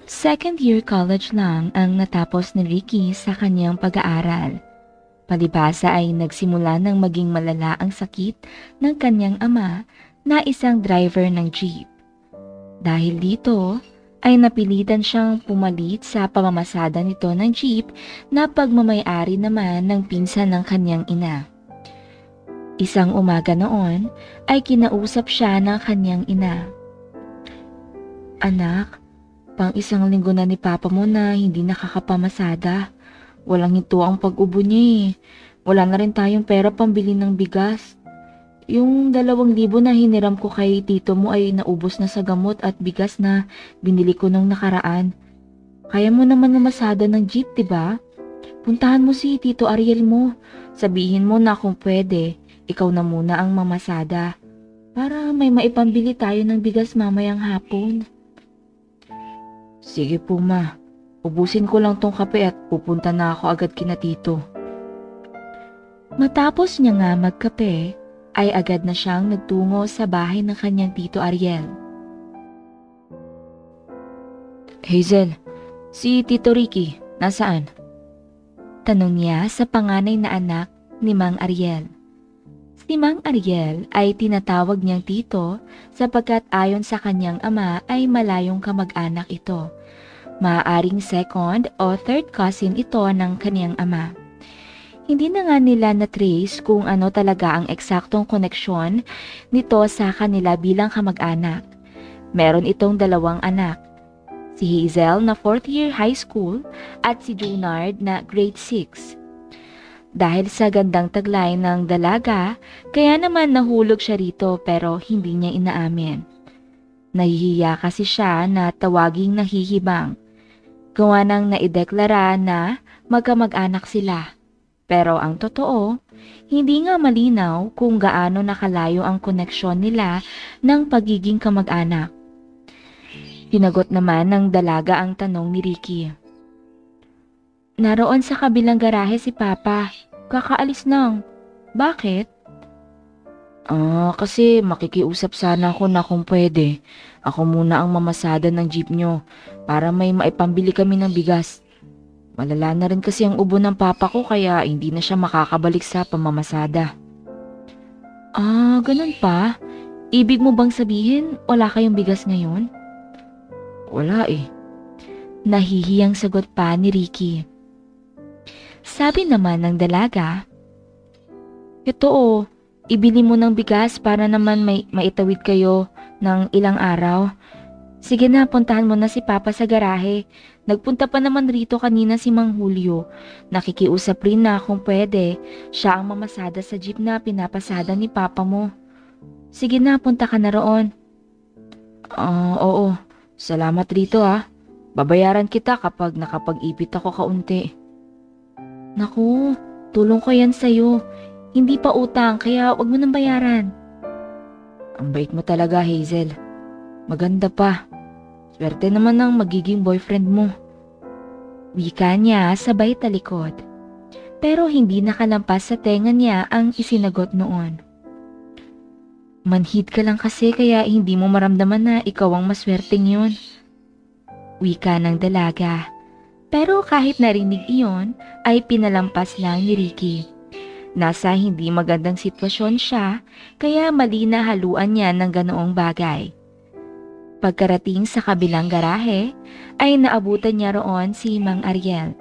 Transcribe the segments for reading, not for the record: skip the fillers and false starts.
Second year college lang ang natapos ni Ricky sa kanyang pag-aaral. Palibhasa ay nagsimula ng maging malala ang sakit ng kanyang ama na isang driver ng jeep. Dahil dito, ay napilitan siyang pumalit sa pamamasada nito ng jeep na pagmamay-ari naman ng pinsan ng kanyang ina. Isang umaga noon ay kinausap siya ng kanyang ina. Anak, pang isang linggo na ni Papa mo na hindi nakakapamasada. Walang hinto ang pag-ubo niya eh. Wala na rin tayong pera pambili ng bigas. Yung 2,000 na hiniram ko kay tito mo ay naubos na sa gamot at bigas na binili ko nung nakaraan. Kaya mo naman mamasada ng jeep, diba? Puntahan mo si Tito Ariel mo. Sabihin mo na kung pwede, ikaw na muna ang mamasada. Para may maipambili tayo ng bigas mamayang hapon. Sige po ma. Ubusin ko lang tong kape at pupunta na ako agad kina tito. Matapos niya nga magkape, ay agad na siyang nagtungo sa bahay ng kanyang Tito Ariel. Hazel, si Tito Ricky, nasaan? Tanong niya sa panganay na anak ni Mang Ariel. Si Mang Ariel ay tinatawag niyang tito sapagkat ayon sa kanyang ama ay malayong kamag-anak ito. Maaaring second o third cousin ito ng kanyang ama. Hindi na nga nila na-trace kung ano talaga ang eksaktong koneksyon nito sa kanila bilang kamag-anak. Meron itong 2 anak, si Hazel na 4th year high school at si Junard na grade 6. Dahil sa gandang taglay ng dalaga, kaya naman nahulog siya rito pero hindi niya inaamin. Nahihiya kasi siya na tawaging nahihibang. Gawa nang naideklara na magkamag-anak sila. Pero ang totoo, hindi nga malinaw kung gaano nakalayo ang koneksyon nila ng pagiging kamag-anak. Pinagot naman ng dalaga ang tanong ni Ricky. Naroon sa kabilang garahe si Papa. Kakaalis nang. Bakit? Kasi makikiusap sana ako na kung pwede. Ako muna ang mamasada ng jeep nyo para may maipambili kami ng bigas. Malala na rin kasi ang ubo ng papa ko kaya hindi na siya makakabalik sa pamamasada. Ganun pa? Ibig mo bang sabihin wala kayong bigas ngayon? Wala eh. Nahihiyang sagot pa ni Ricky. Sabi naman ng dalaga, ito ibili mo ng bigas para naman may maitawid kayo ng ilang araw. Sige na, puntahan mo na si Papa sa garahe. Nagpunta pa naman rito kanina si Mang Julio. Nakikiusap rin na kung pwede, siya ang mamasada sa jeep na pinapasada ni Papa mo. Sige na, punta ka na roon. Oo. Salamat rito ah. Babayaran kita kapag nakapag-ipit ako kaunti. Naku, tulong ko yan sa'yo. Hindi pa utang kaya wag mo nang bayaran. Ang bait mo talaga, Hazel. Maganda pa. Swerte naman ng magiging boyfriend mo. Wika niya sabay talikod. Pero hindi nakalampas sa tenga niya ang isinagot noon. Manhid ka lang kasi kaya hindi mo maramdaman na ikaw ang maswerteng yun. Wika ng dalaga. Pero kahit narinig iyon, ay pinalampas lang ni Ricky. Nasa hindi magandang sitwasyon siya, kaya mali na haluan niya ng ganoong bagay. Pagkarating sa kabilang garahe, ay naabutan niya roon si Mang Ariel.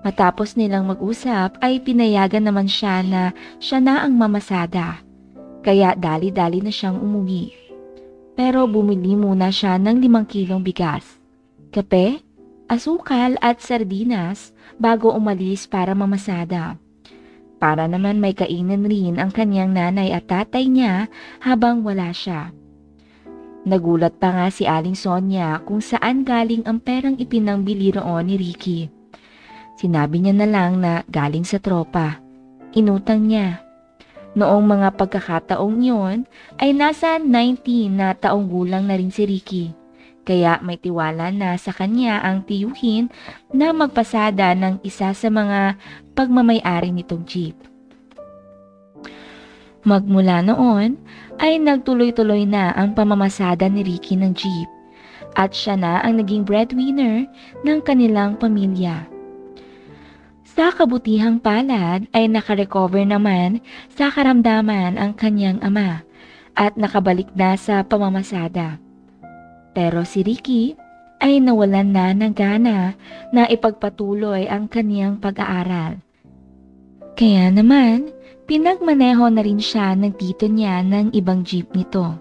Matapos nilang mag-usap ay pinayagan naman siya na siya na ang mamasada. Kaya dali-dali na siyang umuwi. Pero bumili muna siya ng 5 kilong bigas, kape, asukal at sardinas bago umalis para mamasada. Para naman may kainin rin ang kanyang nanay at tatay niya habang wala siya. Nagulat pa nga si Aling Sonia kung saan galing ang perang ipinangbili roon ni Ricky. Sinabi niya na lang na galing sa tropa. Inutang niya. Noong mga pagkakataong iyon ay nasa 19 na taong gulang na rin si Ricky. Kaya may tiwala na sa kanya ang tiyuhin na magpasada ng isa sa mga pagmamay-ari nitong jeep. Magmula noon ay nagtuloy-tuloy na ang pamamasada ni Ricky ng jeep at siya na ang naging breadwinner ng kanilang pamilya. Sa kabutihang palad ay nakarecover naman sa karamdaman ang kanyang ama at nakabalik na sa pamamasada. Pero si Ricky ay nawalan na ng gana na ipagpatuloy ang kaniyang pag-aaral. Kaya naman, pinagmaneho na rin siya ng tito niya ng ibang jeep nito.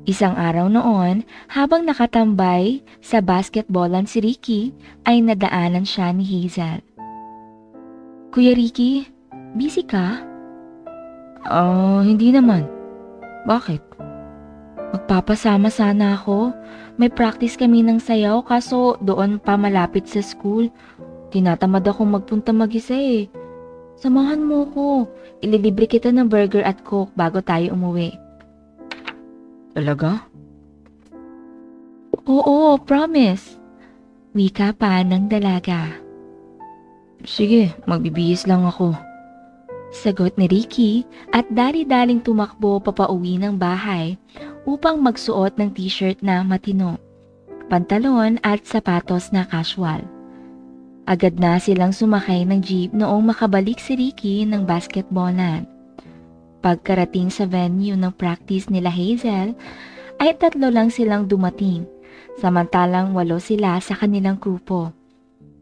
Isang araw noon, habang nakatambay sa basketballan si Ricky, ay nadaanan siya ni Hazel. Kuya Ricky, busy ka? Hindi naman. Bakit? Magpapasama sana ako. May practice kami ng sayaw kaso doon pa malapit sa school. Tinatamad akong magpunta mag-isa eh. Samahan mo ko. Ililibre kita ng burger at coke bago tayo umuwi. Talaga? Oo, promise. Wika pa ng dalaga. Sige, magbibihis lang ako. Sagot ni Ricky at dali-daling tumakbo papauwi ng bahay upang magsuot ng t-shirt na matino, pantalon at sapatos na casual. Agad na silang sumakay ng jeep noong makabalik si Ricky ng basketballan. Pagkarating sa venue ng practice nila Hazel, ay 3 lang silang dumating, samantalang 8 sila sa kanilang grupo.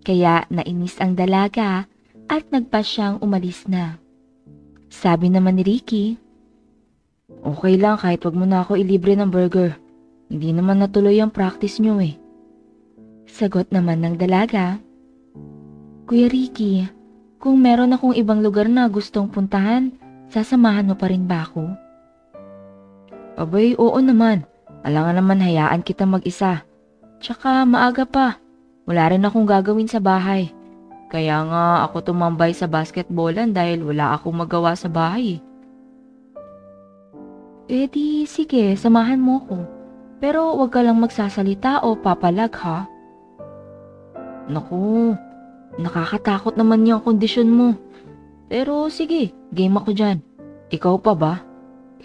Kaya nainis ang dalaga at nagpa siyang umalis na. Sabi naman ni Ricky, okay lang kahit wag mo na ako ilibre ng burger. Hindi naman natuloy ang practice nyo eh. Sagot naman ng dalaga, Kuya Ricky, kung meron akong ibang lugar na gustong puntahan, sasamahan mo pa rin ba ako? Abay, oo naman. Alangan naman hayaan kita mag-isa. Tsaka maaga pa. Wala rin akong gagawin sa bahay. Kaya nga ako tumambay sa basketballan dahil wala akong magawa sa bahay. Eh di sige, samahan mo ko. Pero wag ka lang magsasalita o papalag ha. Naku, nakakatakot naman yung kondisyon mo. Pero sige, game ako dyan. Ikaw pa ba?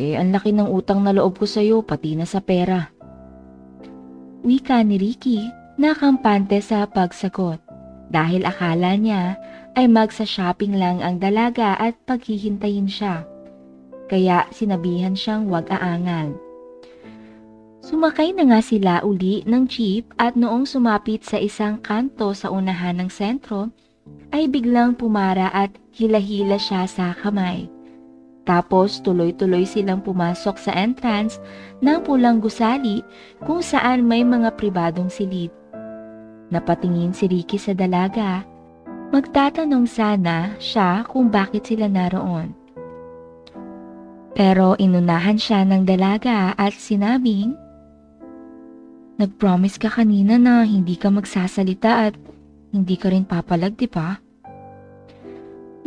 Eh ang laki ng utang na loob ko sa'yo pati na sa pera. Wika ni Ricky na kampante sa pagsagot dahil akala niya ay magsa-shopping lang ang dalaga at paghihintayin siya. Kaya sinabihan siyang wag aangal. Sumakay na nga sila uli ng jeep at noong sumapit sa isang kanto sa unahan ng sentro, ay biglang pumara at hila-hila siya sa kamay. Tapos tuloy-tuloy silang pumasok sa entrance ng pulang gusali kung saan may mga pribadong silid. Napatingin si Ricky sa dalaga. Magtatanong sana siya kung bakit sila naroon. Pero inunahan siya ng dalaga at sinabing, nag-promise ka kanina na hindi ka magsasalita at hindi ka rin papalag, di ba?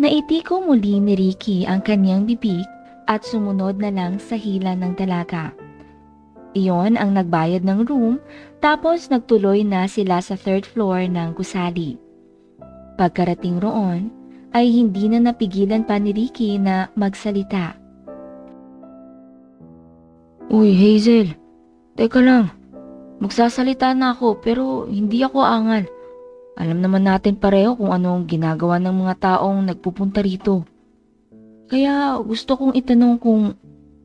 Naitiko muli ni Ricky ang kanyang bibig at sumunod na lang sa hila ng dalaga. Iyon ang nagbayad ng room tapos nagtuloy na sila sa 3rd floor ng gusali. Pagkarating roon ay hindi na napigilan pa ni Ricky na magsalita. Uy Hazel, teka lang. Magsasalita na ako pero hindi ako angal. Alam naman natin pareho kung anong ginagawa ng mga taong nagpupunta rito. Kaya gusto kong itanong kung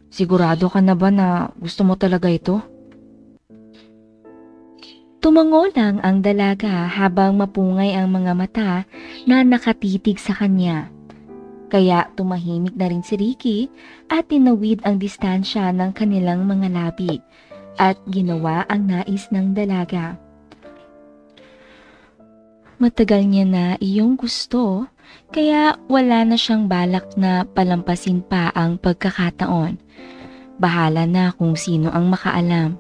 sigurado ka na ba na gusto mo talaga ito? Tumango lang ang dalaga habang mapungay ang mga mata na nakatitig sa kanya. Kaya tumahimik na rin si Ricky at tinawid ang distansya ng kanilang mga labi at ginawa ang nais ng dalaga. Matagal niya na iyong gusto, kaya wala na siyang balak na palampasin pa ang pagkakataon. Bahala na kung sino ang makaalam.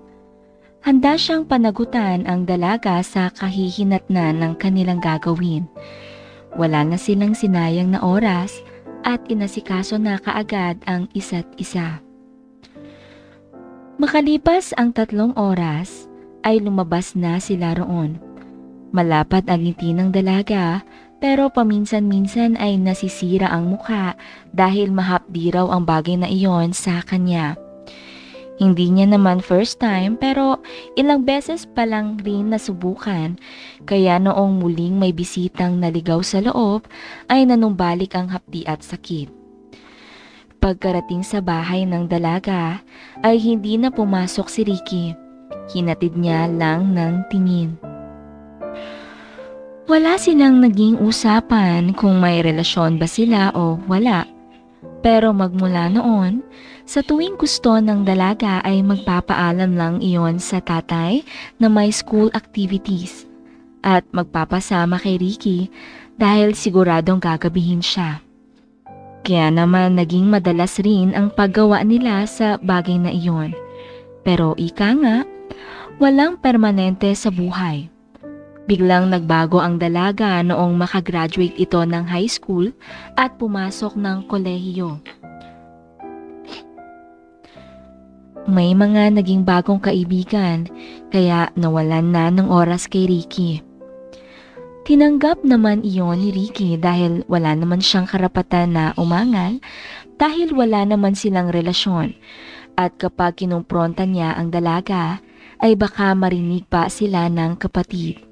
Handa siyang panagutan ang dalaga sa kahihinatnan ng kanilang gagawin. Wala na silang sinayang na oras at inasikaso na kaagad ang isa't isa. Makalipas ang 3 oras, ay lumabas na sila roon. Malapad ang ngiti ng dalaga pero paminsan-minsan ay nasisira ang mukha dahil mahapdi raw ang bagay na iyon sa kanya. Hindi niya naman first time pero ilang beses pa lang rin nasubukan, kaya noong muling may bisitang naligaw sa loob ay nanumbalik ang hapdi at sakit. Pagkarating sa bahay ng dalaga ay hindi na pumasok si Ricky. Hinatid niya lang ng tingin. Wala silang naging usapan kung may relasyon ba sila o wala. Pero magmula noon, sa tuwing gusto ng dalaga ay magpapaalam lang iyon sa tatay na may school activities at magpapasama kay Ricky dahil siguradong gagabihin siya. Kaya naman naging madalas rin ang paggawa nila sa bagay na iyon. Pero ika nga, walang permanente sa buhay. Biglang nagbago ang dalaga noong makagraduate ito ng high school at pumasok ng kolehiyo. May mga naging bagong kaibigan kaya nawalan na ng oras kay Ricky. Tinanggap naman iyon ni Ricky dahil wala naman siyang karapatan na umangal dahil wala naman silang relasyon at kapag kinumpronta niya ang dalaga ay baka marinig pa sila ng kapatid.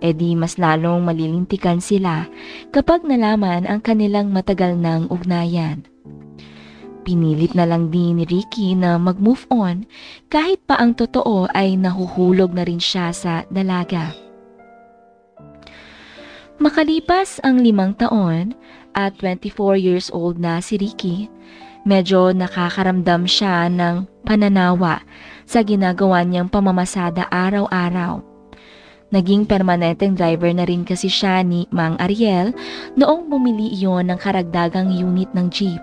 E di mas lalong malilintikan sila kapag nalaman ang kanilang matagal ng ugnayan. Pinilit na lang din ni Ricky na mag-move on kahit pa ang totoo ay nahuhulog na rin siya sa dalaga. Makalipas ang 5 taon at 24 years old na si Ricky, medyo nakakaramdam siya ng pananawa sa ginagawa niyang pamamasada araw-araw. Naging permanenteng driver na rin kasi siya ni Mang Ariel noong bumili iyon ng karagdagang unit ng jeep.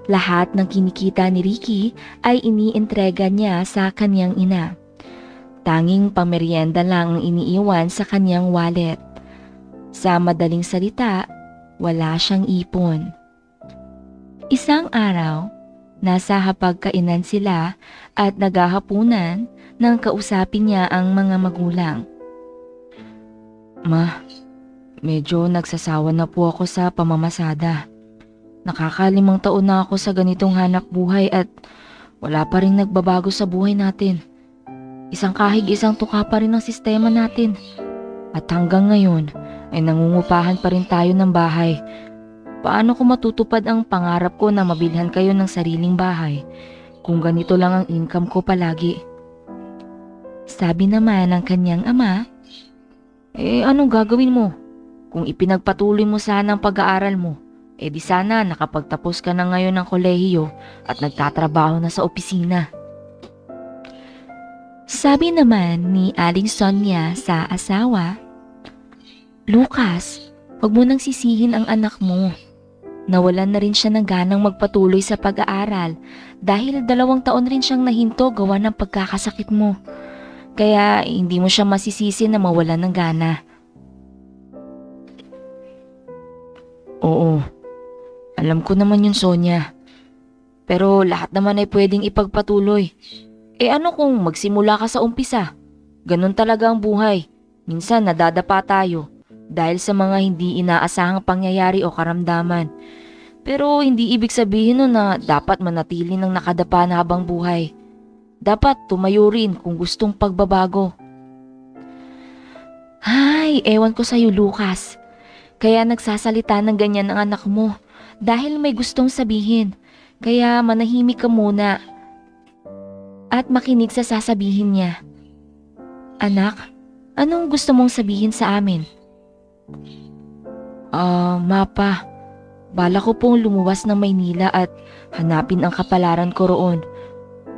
Lahat ng kinikita ni Ricky ay inientrega niya sa kanyang ina. Tanging pamerienda lang ang iniiwan sa kanyang wallet. Sa madaling salita, wala siyang ipon. Isang araw, nasa hapagkainan sila at naghahapunan nang kausapin niya ang mga magulang. Ma, medyo nagsasawa na po ako sa pamamasada. Nakaka5 taon na ako sa ganitong hanap buhay at wala pa rin nagbabago sa buhay natin. Isang kahig isang tuka pa rin ang sistema natin. At hanggang ngayon ay nangungupahan pa rin tayo ng bahay. Paano ko matutupad ang pangarap ko na mabilhan kayo ng sariling bahay kung ganito lang ang income ko palagi? Sabi naman ng kanyang ama, anong gagawin mo? Kung ipinagpatuloy mo sana ang pag-aaral mo, di sana nakapagtapos ka na ngayon ng kolehiyo at nagtatrabaho na sa opisina. Sabi naman ni Aling Sonia sa asawa, Lucas, wag mo nang sisihin ang anak mo. Nawalan na rin siya ng ganang magpatuloy sa pag-aaral dahil 2 taon rin siyang nahinto gawa ng pagkakasakit mo. Kaya hindi mo siya masisisi na mawalan ng gana. Oo, alam ko naman yun, Sonia. Pero lahat naman ay pwedeng ipagpatuloy. Ano kung magsimula ka sa umpisa? Ganun talaga ang buhay. Minsan nadadapa tayo dahil sa mga hindi inaasahang pangyayari o karamdaman. Pero hindi ibig sabihin nun na dapat manatili ng nakadapa na habang buhay. Dapat tumayo rin kung gustong pagbabago. Ay, ewan ko sa'yo, Lucas. Kaya nagsasalita ng ganyan ang anak mo dahil may gustong sabihin. Kaya manahimik ka muna at makinig sa sasabihin niya. Anak, anong gusto mong sabihin sa amin? Mapa, bala ko pong lumuwas ng Maynila at hanapin ang kapalaran ko roon.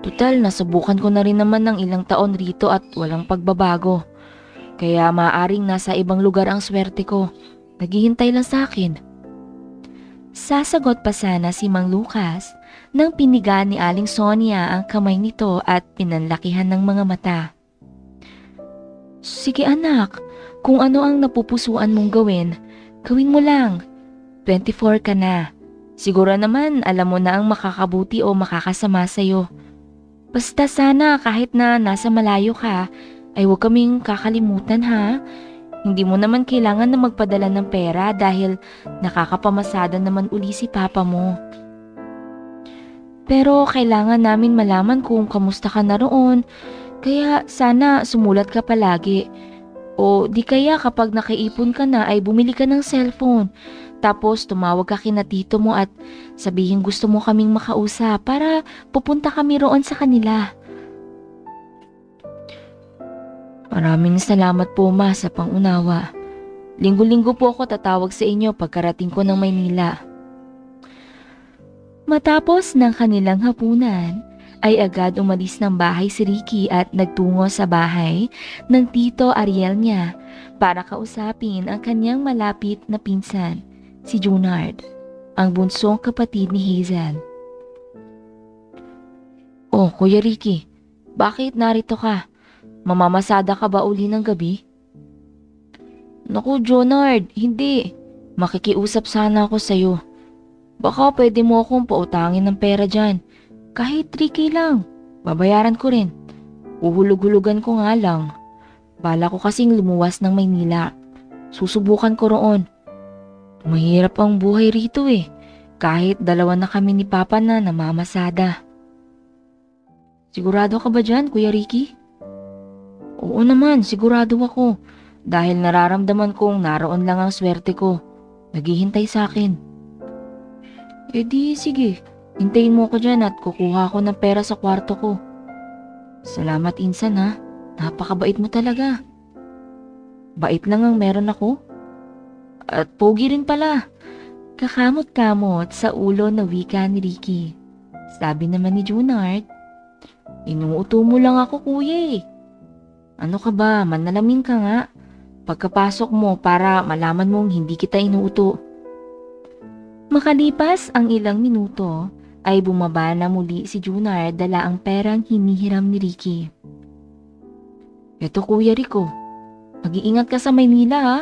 Tutal, nasubukan ko na rin naman ng ilang taon rito at walang pagbabago. Kaya maaaring nasa ibang lugar ang swerte ko. Naghihintay lang sa akin. Sasagot pa sana si Mang Lucas nang piniga ni Aling Sonia ang kamay nito at pinanlakihan ng mga mata. Sige anak, kung ano ang napupusuan mong gawin, gawin mo lang. 24 ka na. Siguro naman alam mo na ang makakabuti o makakasama sa'yo. Basta sana kahit na nasa malayo ka, ay huwag kaming kakalimutan ha. Hindi mo naman kailangan na magpadala ng pera dahil nakakapamasada naman uli si papa mo. Pero kailangan namin malaman kung kamusta ka na roon. Kaya sana sumulat ka palagi. O di kaya kapag nakaipon ka na ay bumili ka ng cellphone. Tapos tumawag ka kina tito mo at sabihin gusto mo kaming makausap para pupunta kami roon sa kanila. Maraming salamat po ma sa pangunawa. Linggo-linggo po ako tatawag sa inyo pagkarating ko ng Maynila. Matapos ng kanilang hapunan, ay agad umalis ng bahay si Ricky at nagtungo sa bahay ng tito Ariel niya para kausapin ang kanyang malapit na pinsan, si Junard, ang bunsong kapatid ni Hazel. Oh, Kuya Ricky, bakit narito ka? Mamamasada ka ba uli ng gabi? Naku, Junard, hindi. Makikiusap sana ako sa'yo. Baka pwede mo akong pautangin ng pera dyan. Kahit 3K lang. Babayaran ko rin. Uhulog-hulugan ko nga lang. Bala ko kasing lumuwas ng Maynila. Susubukan ko roon. Mahirap ang buhay rito eh. Kahit dalawa na kami ni Papa na namamasada. Sigurado ka ba dyan, Kuya Ricky? Oo naman, sigurado ako. Dahil nararamdaman kong naroon lang ang swerte ko. Naghihintay sa akin. Eh di, sige. Hintayin mo ko dyan at kukuha ko ng pera sa kwarto ko. Salamat insan ha. Napakabait mo talaga. Bait lang ang meron ako. At pogi rin pala. Kakamot-kamot sa ulo na wika ni Ricky. Sabi naman ni Junard, inuuto mo lang ako kuya eh. Ano ka ba, manalamin ka nga. Pagkapasok mo para malaman mong hindi kita inuuto. Makalipas ang ilang minuto, ay bumaba na muli si Junard dala ang perang hinihiram ni Ricky. Eto Kuya Rico, mag-iingat ka sa Maynila ha.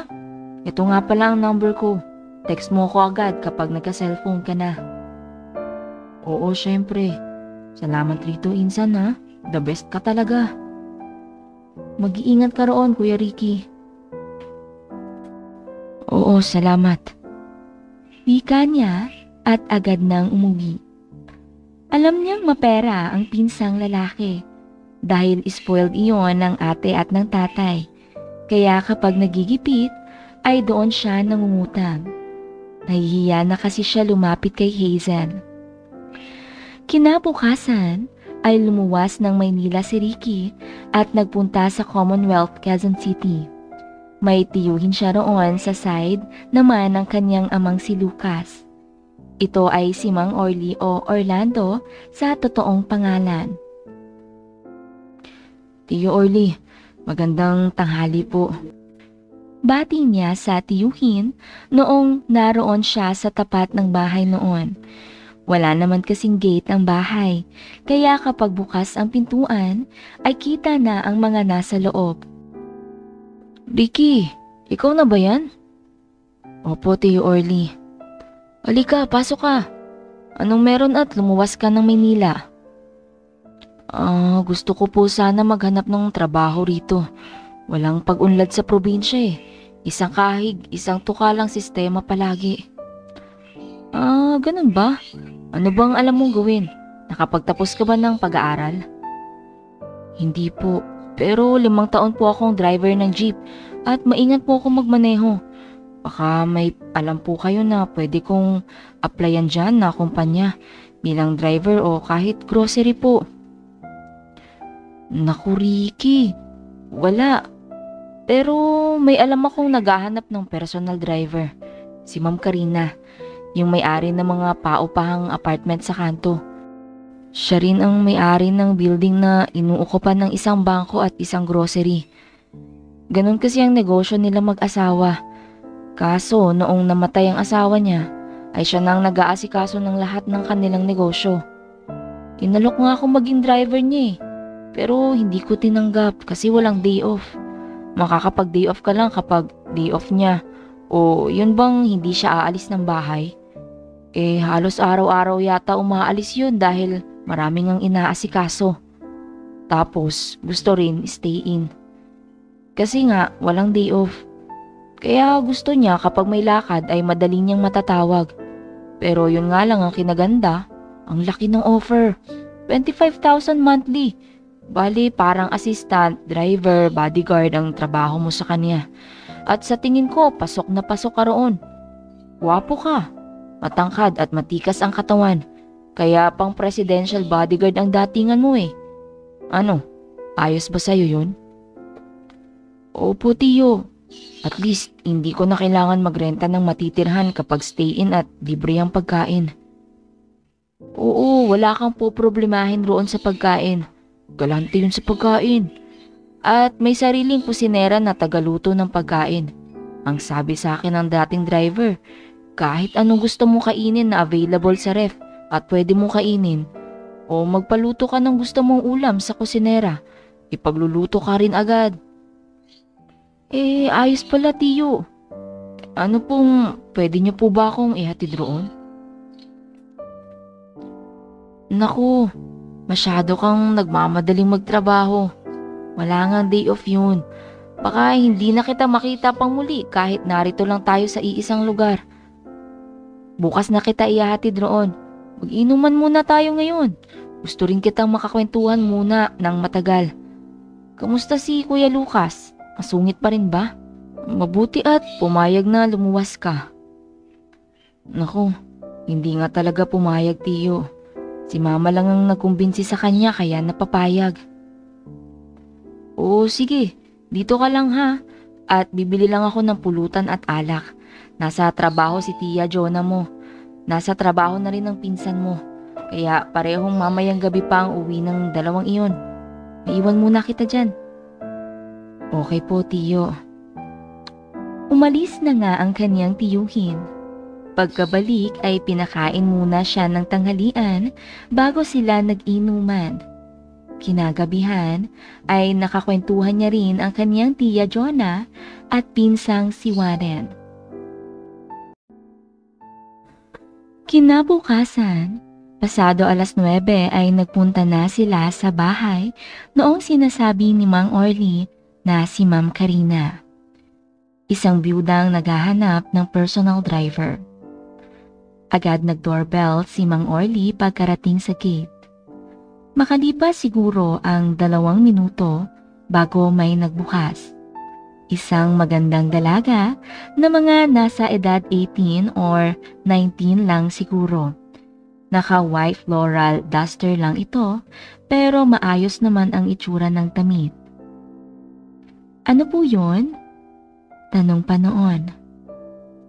Ito nga pala ang number ko. Text mo ko agad kapag nagka-cellphone ka na. Oo, syempre. Salamat rito insan ha. The best ka talaga. Mag-iingat ka roon Kuya Ricky. Oo, salamat. Wika niya at agad nang umuwi. Alam niyang mapera ang pinsang lalaki dahil spoiled iyon ng ate at ng tatay. Kaya kapag nagigipit ay doon siya nangungutang. Nahihiya na kasi siya lumapit kay Hazel. Kinabukasan ay lumuwas ng Maynila si Ricky at nagpunta sa Commonwealth, Quezon City. May tiyuhin siya roon sa side naman ng kanyang amang si Lucas. Ito ay si Mang Orly o Orlando sa totoong pangalan. Tiyo Orly, magandang tanghali po. Bati niya sa tiyuhin noong naroon siya sa tapat ng bahay noon. Wala naman kasing gate ang bahay, kaya kapag bukas ang pintuan ay kita na ang mga nasa loob. Ricky, ikaw na ba yan? Opo, Tiyo Orly. Halika, pasok ka. Anong meron at lumuwas ka ng Maynila? Gusto ko po sana maghanap ng trabaho rito. Walang pag-unlad sa probinsya eh. Isang kahig, isang tukalang sistema palagi. Ganun ba? Ano bang alam mong gawin? Nakapagtapos ka ba ng pag-aaral? Hindi po. Pero 5 taon po akong driver ng jeep at maingat po akong magmaneho. Baka may alam po kayo na pwede kong applyan dyan na kumpanya bilang driver o kahit grocery po. Naku Ricky, wala. Pero may alam akong naghahanap ng personal driver. Si Ma'am Karina, yung may-ari ng mga paupahang apartment sa kanto. Siya rin ang may-ari ng building na inuukupan ng isang bangko at isang grocery. Ganon kasi ang negosyo nila mag-asawa. Kaso noong namatay ang asawa niya, ay siya nang nag-aasikaso ng lahat ng kanilang negosyo. Inalok nga ako maging driver niya eh. Pero hindi ko tinanggap kasi walang day off. Makakapag-day off ka lang kapag day off niya. O yun bang hindi siya aalis ng bahay? Eh halos araw-araw yata umaalis yun dahil maraming ang inaasikaso. Tapos gusto rin stay in. Kasi nga walang day off. Kaya gusto niya kapag may lakad ay madali niyang matatawag. Pero yun nga lang ang kinaganda, Ang laki ng offer. 25,000 monthly. Bali, parang assistant, driver, bodyguard ang trabaho mo sa kanya. At sa tingin ko, pasok na pasok ka roon. Wapo ka. Matangkad at matikas ang katawan. Kaya pang presidential bodyguard ang datingan mo eh. Ano, ayos ba sa'yo yun? Opo, tiyo. At least, hindi ko na kailangan magrenta ng matitirhan kapag stay-in at libre ang pagkain. Oo, wala kang poproblemahin roon sa pagkain. Galante yun sa pagkain. At may sariling kusinera na tagaluto ng pagkain. Ang sabi sa akin ng dating driver, kahit anong gusto mo kainin na available sa ref at pwede mo kainin, o magpaluto ka ng gusto mong ulam sa kusinera, ipagluluto ka rin agad. Ayos pala tiyo. Ano pong pwede niyo po ba akong ihatid roon? Naku, masyado kang nagmamadaling magtrabaho. Wala ngang day off yun. Baka hindi na kita makita pang muli kahit narito lang tayo sa iisang lugar. Bukas na kita ihahatid roon. Mag-inuman muna tayo ngayon. Gusto rin kitang makakwentuhan muna ng matagal. Kamusta si Kuya Lucas? Masungit pa rin ba? Mabuti at pumayag na lumuwas ka. Naku, hindi nga talaga pumayag tiyo. Si mama lang ang nagkumbinsi sa kanya kaya napapayag. Oo sige, dito ka lang ha. At bibili lang ako ng pulutan at alak. Nasa trabaho si Tia Jonah mo. Nasa trabaho na rin ang pinsan mo. Kaya parehong mamayang gabi pa ang uwi ng dalawang iyon. Maiwan muna kita dyan. Okay po, tiyo. Umalis na nga ang kanyang tiyuhin. Pagkabalik ay pinakain muna siya ng tanghalian bago sila nag-inuman. Kinagabihan ay nakakwentuhan niya rin ang kanyang Tia Jonah at pinsang si Warren. Kinabukasan, pasado 9:00 ay nagpunta na sila sa bahay noong sinasabi ni Mang Orly na si Ma'am Karina. Isang biyudang naghahanap ng personal driver. Agad nag-doorbell si Mang Orly pagkarating sa gate. Makalipas siguro ang 2 minuto bago may nagbukas. Isang magandang dalaga na mga nasa edad 18 or 19 lang siguro. Naka-white floral duster lang ito pero maayos naman ang itsura ng damit. Ano po yun? Tanong pa noon.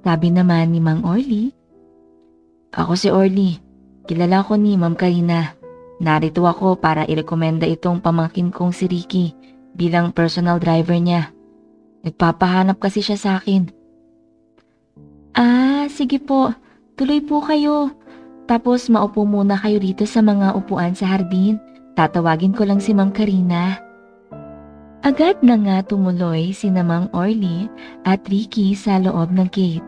Sabi naman ni Mang Orly, ako si Orly. Kilala ko ni Ma'am Karina. Narito ako para irekomenda itong pamangkin kong si Ricky bilang personal driver niya. Nagpapahanap kasi siya sa akin. Sige po. Tuloy po kayo. Tapos maupo muna kayo dito sa mga upuan sa hardin. Tatawagin ko lang si Ma'am Karina. Agad na nga tumuloy sina Mang Orly at Ricky sa loob ng gate.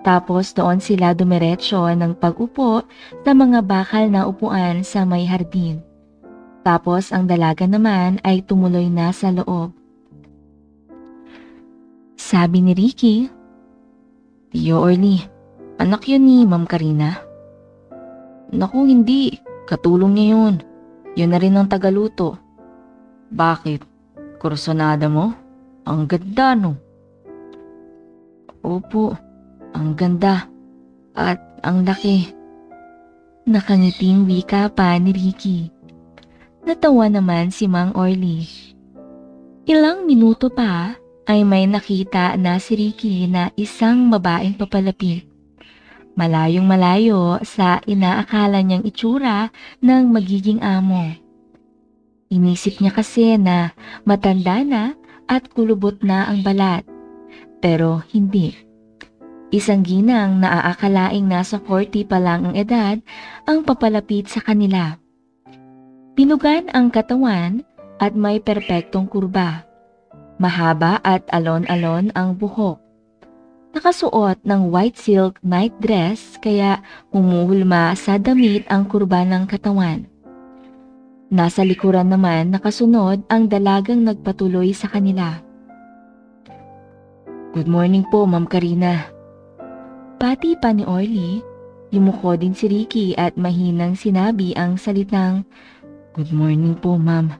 Tapos doon sila dumiretso ng pag-upo sa mga bakal na upuan sa may hardin. Tapos ang dalaga naman ay tumuloy na sa loob. Sabi ni Ricky, Tio Orly, anak yun ni Ma'am Karina. Naku hindi, katulong niya yun. Yun na rin ang tagaluto. Bakit? Kursunada mo? Ang ganda no? Opo, ang ganda. At ang laki. Nakangiting wika pa ni Ricky. Natawa naman si Mang Orly. Ilang minuto pa ay may nakita na si Ricky na isang babaeng papalapit. Malayong malayo sa inaakala niyang itsura ng magiging amo. Inisip niya kasi na matanda na at kulubot na ang balat. Pero hindi. Isang ginang na aakalaing nasa 40 pa lang ang edad ang papalapit sa kanila. Pinugan ang katawan at may perpektong kurba. Mahaba at alon-alon ang buhok. Nakasuot ng white silk night dress kaya humuhulma sa damit ang kurba ng katawan. Nasa likuran naman nakasunod ang dalagang nagpatuloy sa kanila. Good morning po, Ma'am Karina. Pati pa ni Orly, Yumuko din si Ricky at mahinang sinabi ang salitang, "Good morning po, ma'am."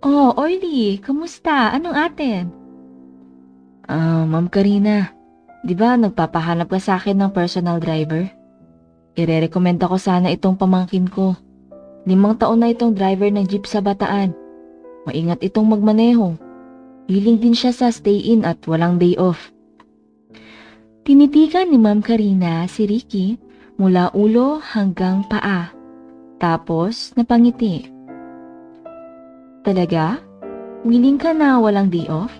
"Oh, Orly, kamusta? Anong atin?" Ma'am Karina, di ba nagpapahanap ka sa akin ng personal driver? Ire-recommend ako sana itong pamangkin ko. 5 taon na itong driver ng jeep sa Bataan. Maingat itong magmaneho. Hiling din siya sa stay-in at walang day off. Tinitigan ni Ma'am Karina si Ricky mula ulo hanggang paa. Tapos napangiti. "Talaga? Willing ka na walang day off?"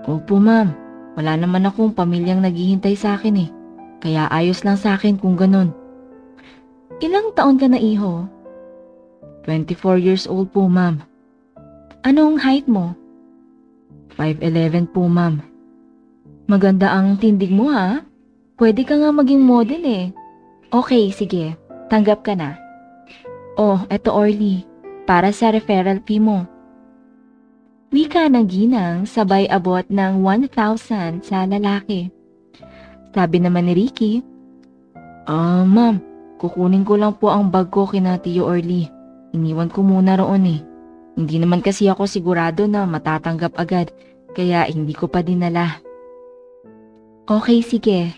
"Opo ma'am, wala naman akong pamilyang naghihintay sa akin eh. Kaya ayos lang sa akin kung ganun." "Ilang taon ka na, iho?" 24 years old po ma'am." "Anong height mo?" 5'11" po ma'am. "Maganda ang tindig mo ha. Pwede ka nga maging model eh." "Okay, sige. Tanggap ka na." "Oh, eto Orly. Para sa referral fee mo." Wika ng ginang sabay abot ng 1,000 sa lalaki. Sabi naman ni Ricky, Ma'am, kukunin ko lang po ang bag ko kina Tio Orly. Iniwan ko muna roon eh. Hindi naman kasi ako sigurado na matatanggap agad, kaya hindi ko pa dinala." "Okay, sige.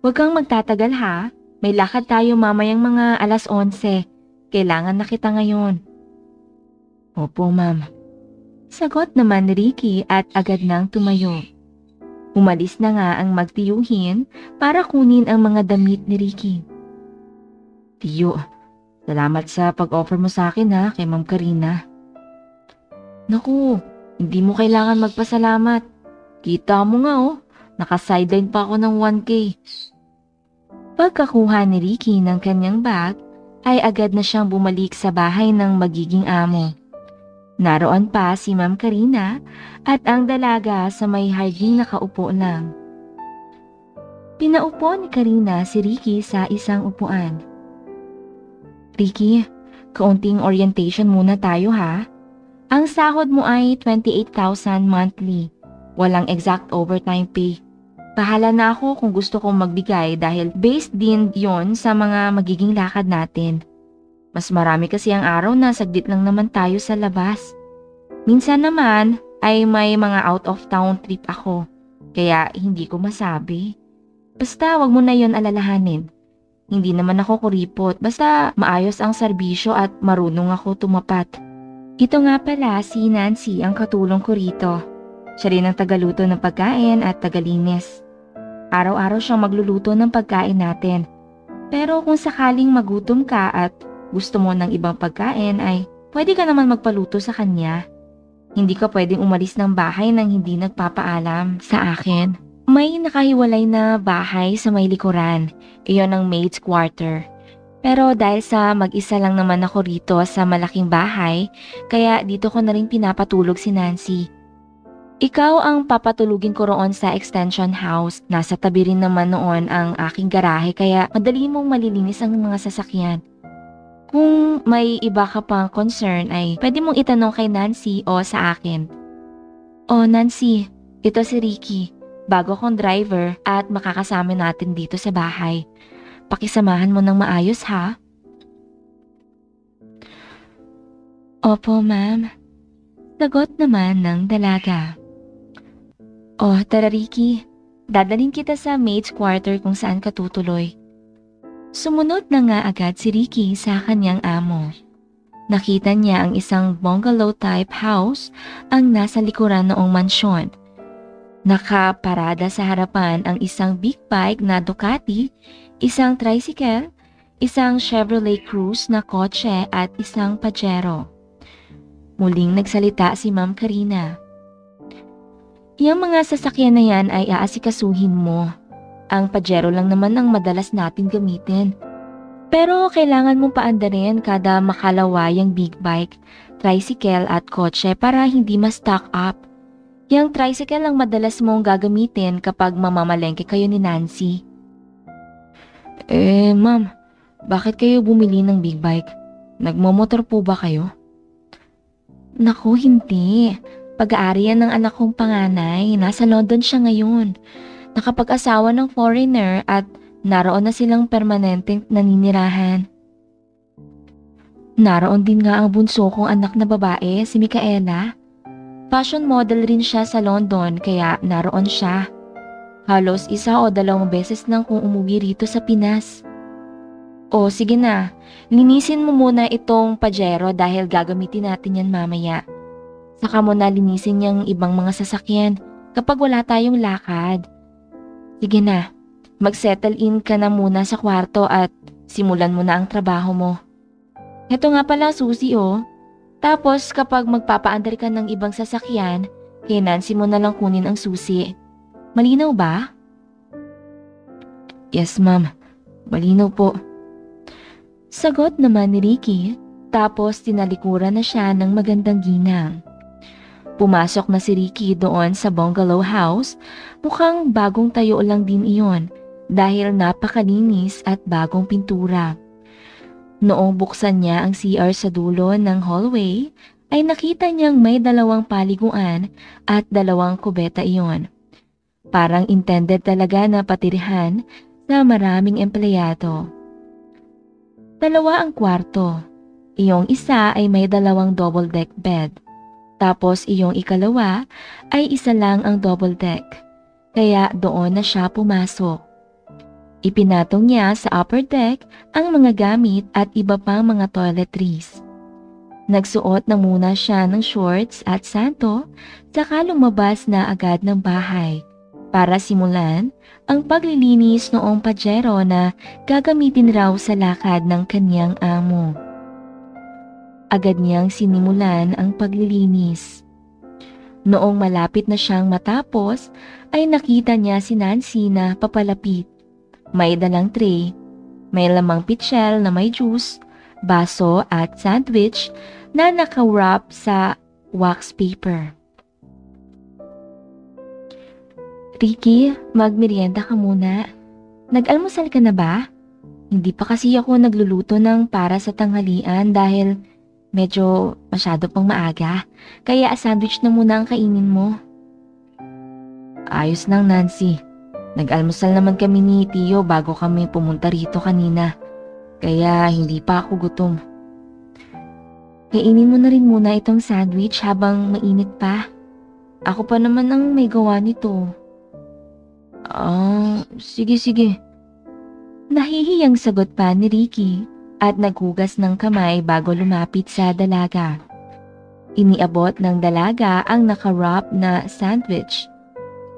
Huwag kang magtatagal ha. May lakad tayo mamayang mga 11:00. Kailangan na kita ngayon." "Opo, ma'am." Sagot naman ni Ricky at agad nang tumayo. Umalis na nga ang magtiyuhin para kunin ang mga damit ni Ricky. "Tiyo, salamat sa pag-offer mo sa akin ha kay Ma'am Karina." "Naku, hindi mo kailangan magpasalamat. Kita mo nga naka-sideline pa ako ng 1K. Pagkakuha ni Ricky ng kanyang bag, ay agad na siyang bumalik sa bahay ng magiging amo. Naroon pa si Ma'am Karina at ang dalaga sa may harding nakaupo lang. Pinaupo ni Karina si Ricky sa isang upuan. "Ricky, kaunting orientation muna tayo ha. Ang sahod mo ay 28,000 monthly. Walang exact overtime pay. Bahala na ako kung gusto kong magbigay dahil based din yon sa mga magiging lakad natin. Mas marami kasi ang araw na saglit lang naman tayo sa labas. Minsan naman ay may mga out of town trip ako, kaya hindi ko masabi. Basta wag mo na yon alalahanin. Hindi naman ako kuripot, basta maayos ang serbisyo at marunong ako tumapat." Ito nga pala si Nancy ang katulong ko rito. Siya rin ang tagaluto ng pagkain at tagalinis. Araw-araw siyang magluluto ng pagkain natin. Pero kung sakaling magutom ka at gusto mo ng ibang pagkain ay pwede ka naman magpaluto sa kanya. Hindi ka pwedeng umalis ng bahay nang hindi nagpapaalam sa akin. May nakahiwalay na bahay sa may likuran. Iyon ang maid's quarter. Pero dahil sa mag-isa lang naman ako rito sa malaking bahay, kaya dito ko na rin pinapatulog si Nancy. Ikaw ang papatulugin ko roon sa extension house. Nasa tabi rin naman noon ang aking garahe kaya madali mong malilinis ang mga sasakyan. Kung may iba ka pang concern ay pwede mong itanong kay Nancy o sa akin. Oh Nancy, ito si Ricky. Bago kong driver at makakasama natin dito sa bahay. Pakisamahan mo ng maayos ha? Opo ma'am. Sagot naman ng dalaga. Oh, tara Ricky. Dadalhin kita sa maid's quarter kung saan ka tutuloy. Sumunod na nga agad si Ricky sa kanyang amo. Nakita niya ang isang bungalow-type house ang nasa likuran noong mansyon. Nakaparada sa harapan ang isang big bike na Ducati, isang tricycle, isang Chevrolet Cruze na kotse at isang Pajero. Muling nagsalita si Ma'am Karina. Yang mga sasakyan na yan ay aasikasuhin mo. Ang Pajero lang naman ang madalas natin gamitin. Pero kailangan mong paandarin kada makalawayang big bike, tricycle at kotse para hindi ma-stock up. Yang tricycle ang madalas mong gagamitin kapag mamamalengke kayo ni Nancy. Ma'am, bakit kayo bumili ng big bike? Nagmomotor po ba kayo? Naku, hindi. Pag-aari yan ng anak kong panganay. Nasa London siya ngayon. nakapag-asawa ng foreigner at naroon na silang permanenteng naninirahan. Naroon din nga ang bunso kong anak na babae, si Micaela. Fashion model rin siya sa London kaya naroon siya. Halos 1 o 2 beses lang kung umuwi rito sa Pinas. O sige na, linisin mo muna itong Pajero dahil gagamitin natin yan mamaya. Saka mo na linisin yung ibang mga sasakyan kapag wala tayong lakad. Sige na, mag-settle in ka na muna sa kwarto at simulan mo na ang trabaho mo. Heto nga pala susi oh. Tapos kapag magpapaandar ka ng ibang sasakyan, kay Nancy mo na lang kunin ang susi. Malinaw ba? Yes ma'am, malinaw po. Sagot naman ni Ricky, tapos tinalikuran na siya ng magandang ginang. Pumasok na si Ricky doon sa bungalow house, mukhang bagong tayo lang din iyon dahil napakalinis at bagong pintura. Noong buksan niya ang CR sa dulo ng hallway, ay nakita niyang may 2 paliguan at 2 kubeta iyon. Parang intended talaga na patirihan sa maraming empleyado. 2 ang kwarto. Iyong isa ay may 2 double deck bed. Tapos iyong ikalawa ay isa lang ang double deck. Kaya doon na siya pumasok. Ipinatong niya sa upper deck ang mga gamit at iba pang mga toiletries. Nagsuot na muna siya ng shorts at santo, saka lumabas na agad ng bahay para simulan ang paglilinis noong Pajero na gagamitin raw sa lakad ng kanyang amo. Agad niyang sinimulan ang paglilinis. Noong malapit na siyang matapos, ay nakita niya si Nancy na papalapit. May dalang tray, may lamang pitchel na may juice, baso at sandwich na naka-wrap sa wax paper. Ricky, magmerienda ka muna. Nag-almusal ka na ba? Hindi pa kasi ako nagluluto ng para sa tanghalian dahil medyo masyado pang maaga. Kaya sandwich na muna ang kainin mo. Ayos lang, Nancy. Nag-almusal naman kami ni Tio bago kami pumunta rito kanina. Kaya hindi pa ako gutom. Kainin mo na rin muna itong sandwich habang mainit pa. Ako pa naman ang may gawa nito. Sige. Nahihiyang sagot pa ni Ricky at naghugas ng kamay bago lumapit sa dalaga. Iniabot ng dalaga ang naka-wrap na sandwich.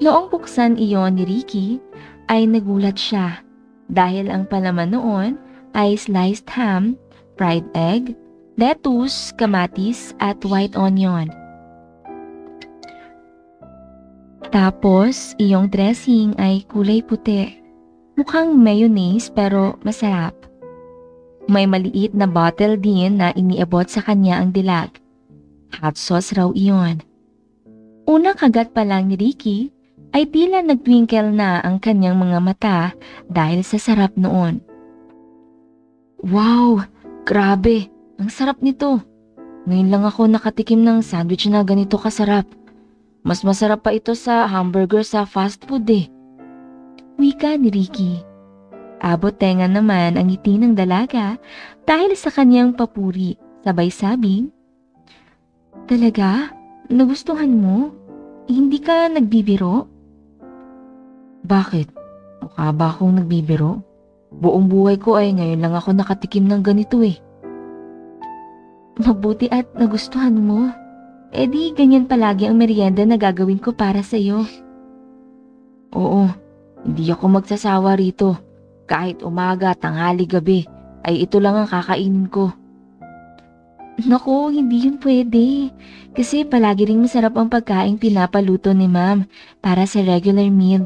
Noong buksan iyon ni Ricky, ay nagulat siya dahil ang palaman noon ay sliced ham, fried egg, lettuce, kamatis at white onion. Tapos, iyong dressing ay kulay puti. Mukhang mayonnaise pero masarap. May maliit na bottle din na iniabot sa kanya ang dilag. Hot sauce raw iyon. Unang kagat pa lang ni Ricky, ay tila nagtwinkle na ang kanyang mga mata dahil sa sarap noon. Wow! Grabe! Ang sarap nito! Ngayon lang ako nakatikim ng sandwich na ganito kasarap. Mas masarap pa ito sa hamburger sa fast food eh. Wika ni Ricky. Abot tenga naman ang ngiti ng dalaga dahil sa kanyang papuri. Sabay sabing, Talaga? Nagustuhan mo? Hindi ka nagbibiro? Bakit? Mukha ba akong nagbibiro? Buong buhay ko ay ngayon lang ako nakatikim ng ganito eh. Mabuti at nagustuhan mo. E di ganyan palagi ang merienda na gagawin ko para sa iyo. Oo, hindi ako magsasawa rito. Kahit umaga, tanghali, gabi, ay ito lang ang kakainin ko. Naku, hindi yun pwede. Kasi palagi ring masarap ang pagkain pinapaluto ni Ma'am para sa regular meal.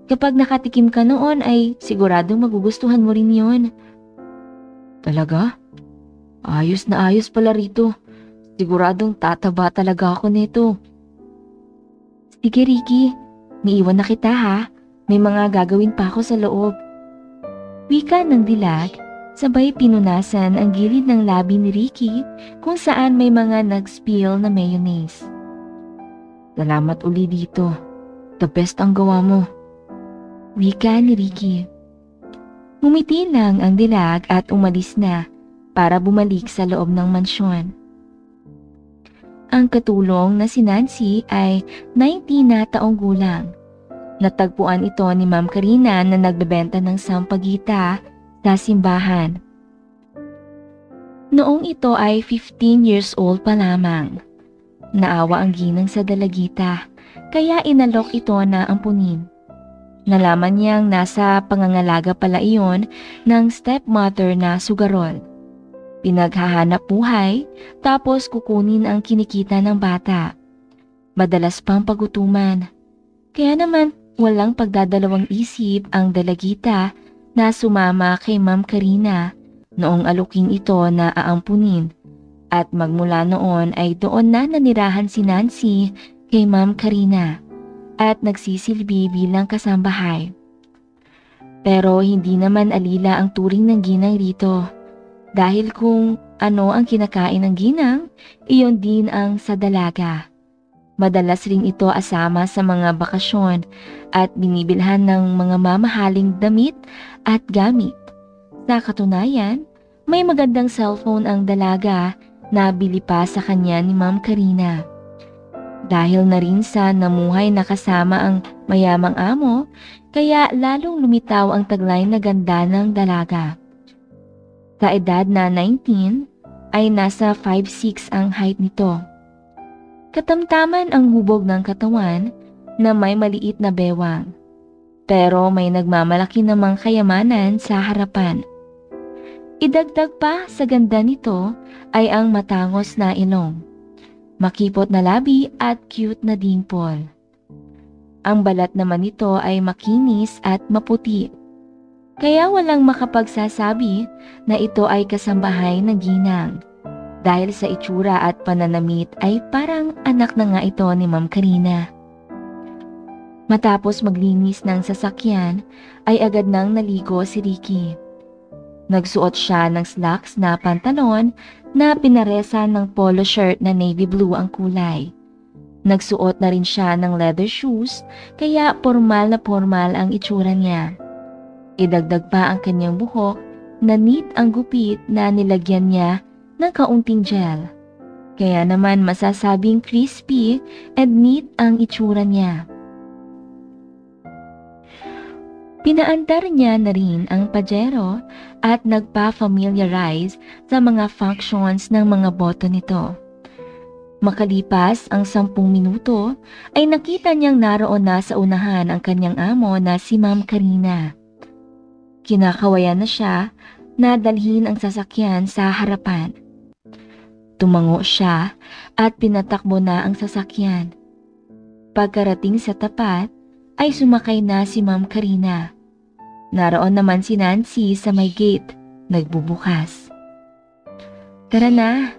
Kapag nakatikim ka noon ay siguradong magugustuhan mo rin yon. Talaga? Ayos na ayos pala rito. Siguradong tataba talaga ako nito. Sige Ricky, may iwan na kita ha. May mga gagawin pa ako sa loob. Wika ng dilag, sabay pinunasan ang gilid ng labi ni Ricky kung saan may mga nag-spill na mayonnaise. Salamat uli dito. The best ang gawa mo. wika ni Ricky. Ngumiti lang ang dilag at umalis na para bumalik sa loob ng mansyon. Ang katulong na si Nancy ay 90 na taong gulang. Natagpuan ito ni Ma'am Karina na nagbebenta ng sampagita sa simbahan. Noong ito ay 15 years old pa lamang. Naawa ang ginang sa dalagita, kaya inalok ito na ampunin. Nalaman niyang nasa pangangalaga pala iyon ng stepmother na sugarol. Pinaghahanap buhay, tapos kukunin ang kinikita ng bata. Madalas pang pagutuman. Kaya naman walang pagdadalawang isip ang dalagita na sumama kay Ma'am Karina noong aluking ito na aampunin. At magmula noon ay doon na nanirahan si Nancy kay Ma'am Karina at nagsisilbi bilang kasambahay. Pero hindi naman alila ang turing ng ginang rito. Dahil kung ano ang kinakain ng ginang, iyon din ang sa dalaga. Madalas ring ito asama sa mga bakasyon at binibilhan ng mga mamahaling damit at gamit. Sa katunayan, may magandang cellphone ang dalaga na bili pa sa kanya ni Ma'am Karina. Dahil na rin sa namuhay na kasama ang mayamang amo, kaya lalong lumitaw ang taglay na ganda ng dalaga. Sa edad na 19, ay nasa 5'6" ang height nito. Katamtaman ang hubog ng katawan na may maliit na bewang, pero may nagmamalaki namang kayamanan sa harapan. Idagdag pa sa ganda nito ay ang matangos na ilong, makipot na labi at cute na dimple. Ang balat naman nito ay makinis at maputi. Kaya walang makapagsasabi na ito ay kasambahay ng ginang. Dahil sa itsura at pananamit ay parang anak na nga ito ni Ma'am Karina. Matapos maglinis ng sasakyan ay agad nang naligo si Ricky. Nagsuot siya ng slacks na pantalon na pinaresan ng polo shirt na navy blue ang kulay. Nagsuot na rin siya ng leather shoes kaya formal na formal ang itsura niya. Idagdag pa ang kanyang buhok na neat ang gupit na nilagyan niya ng kaunting gel. Kaya naman masasabing crispy and neat ang itsura niya. Pinaandar niya na rin ang pajero at nagpa-familiarize sa mga functions ng mga boto nito. Makalipas ang 10 minuto ay nakita niyang naroon na sa unahan ang kanyang amo na si Ma'am Karina. Kinakawayan na siya na dalhin ang sasakyan sa harapan. Tumango siya at pinatakbo na ang sasakyan. Pagkarating sa tapat ay sumakay na si Ma'am Karina. Naroon naman si Nancy sa may gate, nagbubukas. Tara na,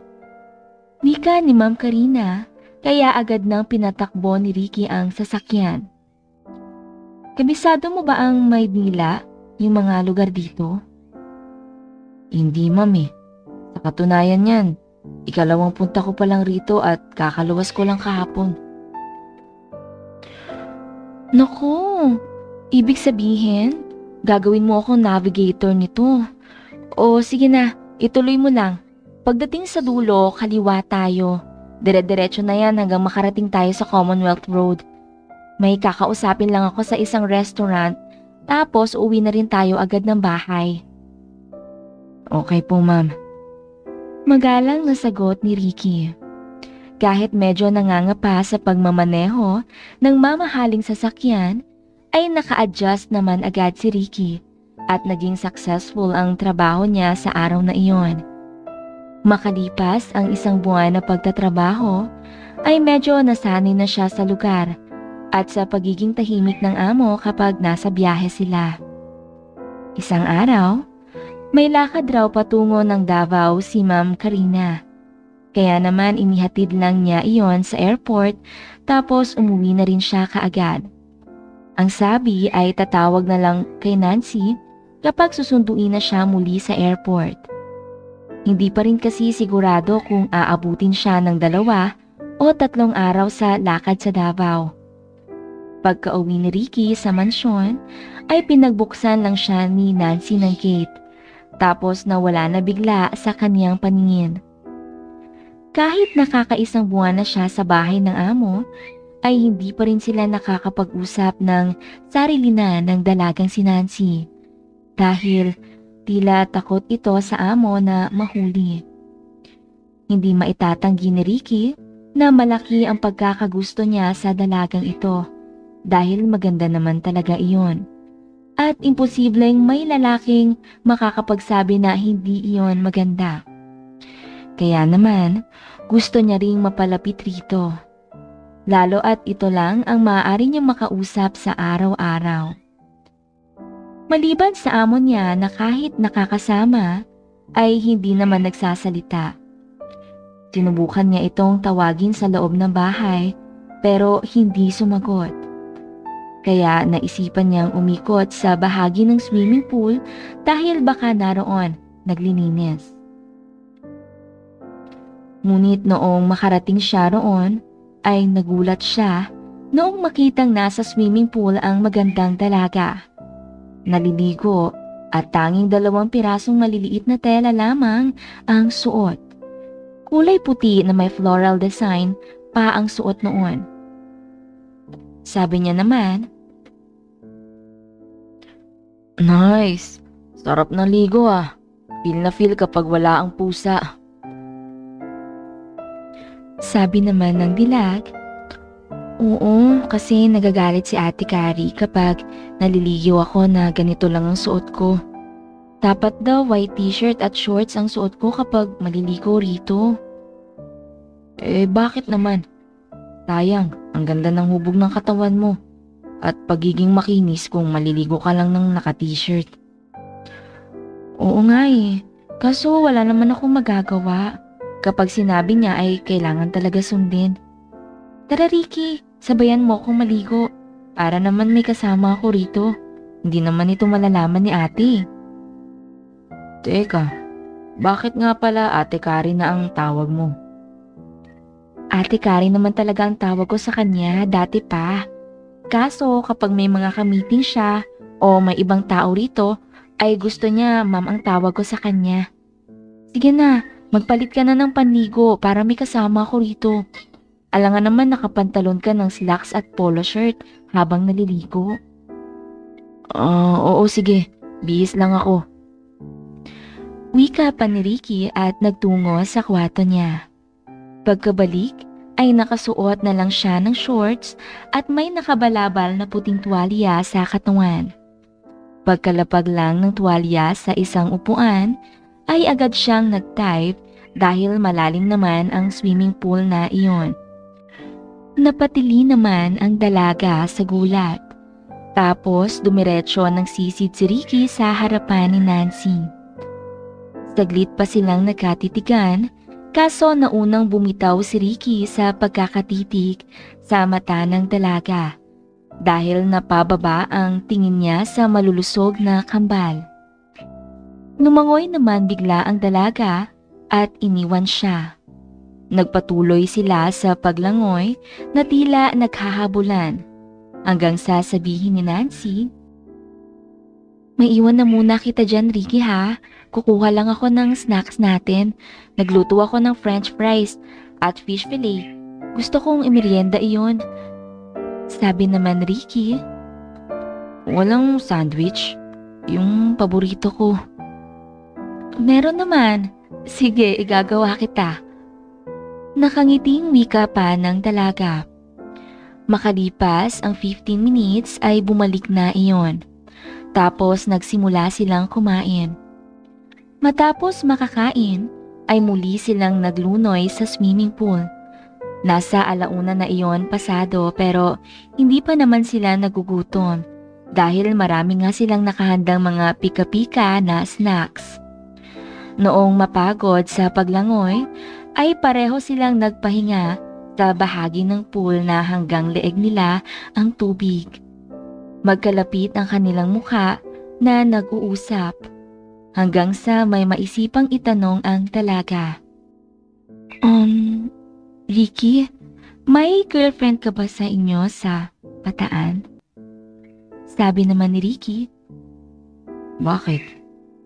wika ni Ma'am Karina, kaya agad nang pinatakbo ni Ricky ang sasakyan. Kabisado mo ba ang Maynila, yung mga lugar dito? Hindi, Ma'am eh. Sa katunayan yan, ikalawang punta ko pa lang rito at kakaluwas ko lang kahapon. Naku, ibig sabihin, gagawin mo akong navigator nito. O sige na, ituloy mo lang. Pagdating sa dulo, kaliwa tayo. Dire-diretso na yan hanggang makarating tayo sa Commonwealth Road. May kakausapin lang ako sa isang restaurant, tapos uwi na rin tayo agad ng bahay. Okay po, Ma'am. Magalang na sagot ni Ricky. Kahit medyo nangangapa sa pagmamaneho ng mamahaling sasakyan, ay naka-adjust naman agad si Ricky at naging successful ang trabaho niya sa araw na iyon. Makalipas ang 1 buwan na pagtatrabaho, ay medyo nasanay na siya sa lugar at sa pagiging tahimik ng amo kapag nasa biyahe sila. Isang araw, may lakad raw patungo ng Davao si Ma'am Karina. Kaya naman inihatid lang niya iyon sa airport tapos umuwi na rin siya kaagad. Ang sabi ay tatawag na lang kay Nancy kapag susunduin na siya muli sa airport. Hindi pa rin kasi sigurado kung aabutin siya ng 2 o 3 araw sa lakad sa Davao. Pagka-uwi ni Ricky sa mansyon, ay pinagbuksan lang siya ni Nancy ng gate. Tapos nawala na bigla sa kaniyang paningin. Kahit nakakaisang buwan na siya sa bahay ng amo, ay hindi pa rin sila nakakapag-usap ng sarili na ng dalagang si Nancy. Dahil tila takot ito sa amo na mahuli. Hindi maitatanggi ni Ricky na malaki ang pagkakagusto niya sa dalagang ito dahil maganda naman talaga iyon. At imposibleng may lalaking makakapagsabi na hindi iyon maganda. Kaya naman, gusto niya ring mapalapit rito. Lalo at ito lang ang maaari niyang makausap sa araw-araw. Maliban sa amo niya na kahit nakakasama, ay hindi naman nagsasalita. Sinubukan niya itong tawagin sa loob ng bahay pero hindi sumagot. Kaya naisipan niyang umikot sa bahagi ng swimming pool dahil baka naroon naglilinis. Ngunit noong makarating siya roon ay nagulat siya noong makitang nasa swimming pool ang magandang dalaga. Naliligo at tanging 2 pirasong maliliit na tela lamang ang suot. Kulay puti na may floral design pa ang suot noon. Sabi niya naman, "Nice! Sarap ng ligo ah. Feel na feel kapag wala ang pusa." Sabi naman ng dilag, "Oo, kasi nagagalit si Ate Carrie kapag naliligo ako na ganito lang ang suot ko. Dapat daw white t-shirt at shorts ang suot ko kapag maliligo rito." Bakit naman? Sayang, ang ganda ng hubog ng katawan mo. At pagiging makinis kung maliligo ka lang ng naka-t-shirt. Oo nga kaso wala naman akong magagawa. Kapag sinabi niya ay kailangan talaga sundin. Tara Ricky, sabayan mo akong maligo. Para naman may kasama ako rito. Hindi naman ito malalaman ni ate. Teka, bakit nga pala Ate Carrie na ang tawag mo? Ate Carrie naman talaga ang tawag ko sa kanya dati pa. Kaso kapag may mga ka-meeting siya o may ibang tao rito, ay gusto niya ma'am ang tawag ko sa kanya. Sige na, magpalit ka na ng panligo para may kasama ako rito. Alangan naman nakapantalon ka ng slacks at polo shirt habang naliligo. Oo sige, bihis lang ako. Wika pa ni Ricky at nagtungo sa kwarto niya. Pagkabalik, ay nakasuot na lang siya ng shorts at may nakabalabal na puting tuwalya sa katawan. Pagkalapag lang ng tuwalya sa isang upuan, ay agad siyang nag-type dahil malalim naman ang swimming pool na iyon. Napatili naman ang dalaga sa gulat. Tapos dumiretso ng sisid si Ricky sa harapan ni Nancy. Saglit pa silang nagkatitigan. Kaso naunang bumitaw si Ricky sa pagkakatitig sa mata ng dalaga dahil napababa ang tingin niya sa malulusog na kambal. Lumangoy naman bigla ang dalaga at iniwan siya. Nagpatuloy sila sa paglangoy na tila naghahabulan hanggang sasabihin ni Nancy, "May iwan na muna kita dyan Ricky ha. Kukuha lang ako ng snacks natin. Nagluto ako ng french fries at fish fillet. Gusto kong imerienda iyon." Sabi naman Ricky, "Walang sandwich? Yung paborito ko." "Meron naman. Sige, igagawa kita." Nakangiting wika pa ng dalaga. Makalipas ang 15 minutes ay bumalik na iyon. Tapos nagsimula silang kumain. Matapos makakain, ay muli silang naglunoy sa swimming pool. Nasa 1:00 na iyon pasado pero hindi pa naman sila nagugutom dahil marami nga silang nakahandang mga pika-pika na snacks. Noong mapagod sa paglangoy, ay pareho silang nagpahinga sa bahagi ng pool na hanggang leeg nila ang tubig. Magkalapit ang kanilang mukha na nag-uusap. Hanggang sa may maisipang itanong ang dalaga. Ricky, may girlfriend ka ba sa inyo sa Pataan? Sabi naman ni Ricky. Bakit?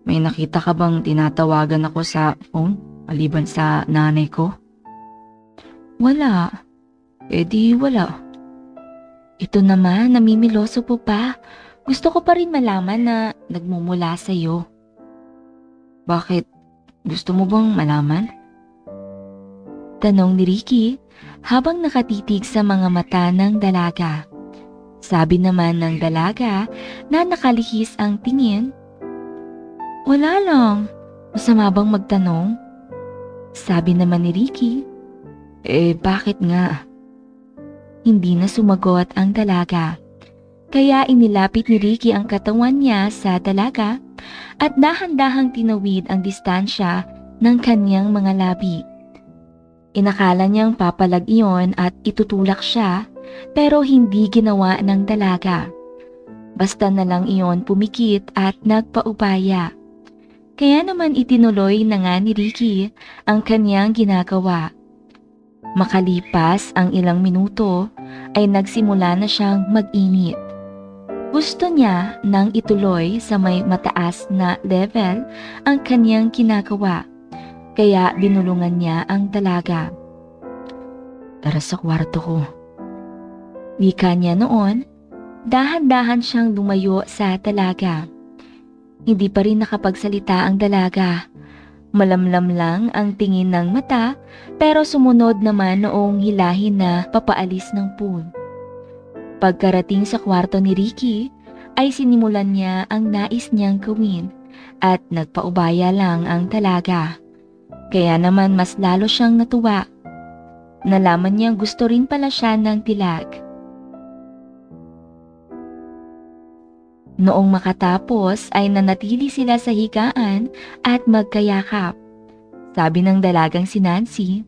May nakita ka bang tinatawagan ako sa phone maliban sa nanay ko? Wala. Eh di wala. Ito naman, namimiloso po pa. Gusto ko pa rin malaman na nagmumula sa'yo. Bakit? Gusto mo bang malaman? Tanong ni Ricky habang nakatitig sa mga mata ng dalaga. Sabi naman ng dalaga na nakalihis ang tingin. Wala lang. Masama bang magtanong? Sabi naman ni Ricky. Eh bakit nga? Hindi na sumagot ang dalaga. Kaya inilapit ni Ricky ang katawan niya sa dalaga at dahan-dahang tinawid ang distansya ng kanyang mga labi. Inakala niyang papalag iyon at itutulak siya pero hindi ginawa ng dalaga. Basta na lang iyon pumikit at nagpaubaya. Kaya naman itinuloy na nga ni Ricky ang kanyang ginagawa. Makalipas ang ilang minuto ay nagsimula na siyang mag-init. Gusto niya nang ituloy sa may mataas na level ang kanyang ginagawa. Kaya binulungan niya ang dalaga. Tara sa kwarto ko. Wika niya noon, dahan-dahan siyang lumayo sa dalaga. Hindi pa rin nakapagsalita ang dalaga. Malamlam lang ang tingin ng mata pero sumunod naman noong hilahin na papaalis ng pool. Pagkarating sa kwarto ni Ricky ay sinimulan niya ang nais niyang gawin at nagpaubaya lang ang dalaga. Kaya naman mas lalo siyang natuwa. Nalaman niyang gusto rin pala siya ng tilag. Noong makatapos ay nanatili sila sa higaan at magkayakap. Sabi ng dalagang si Nancy,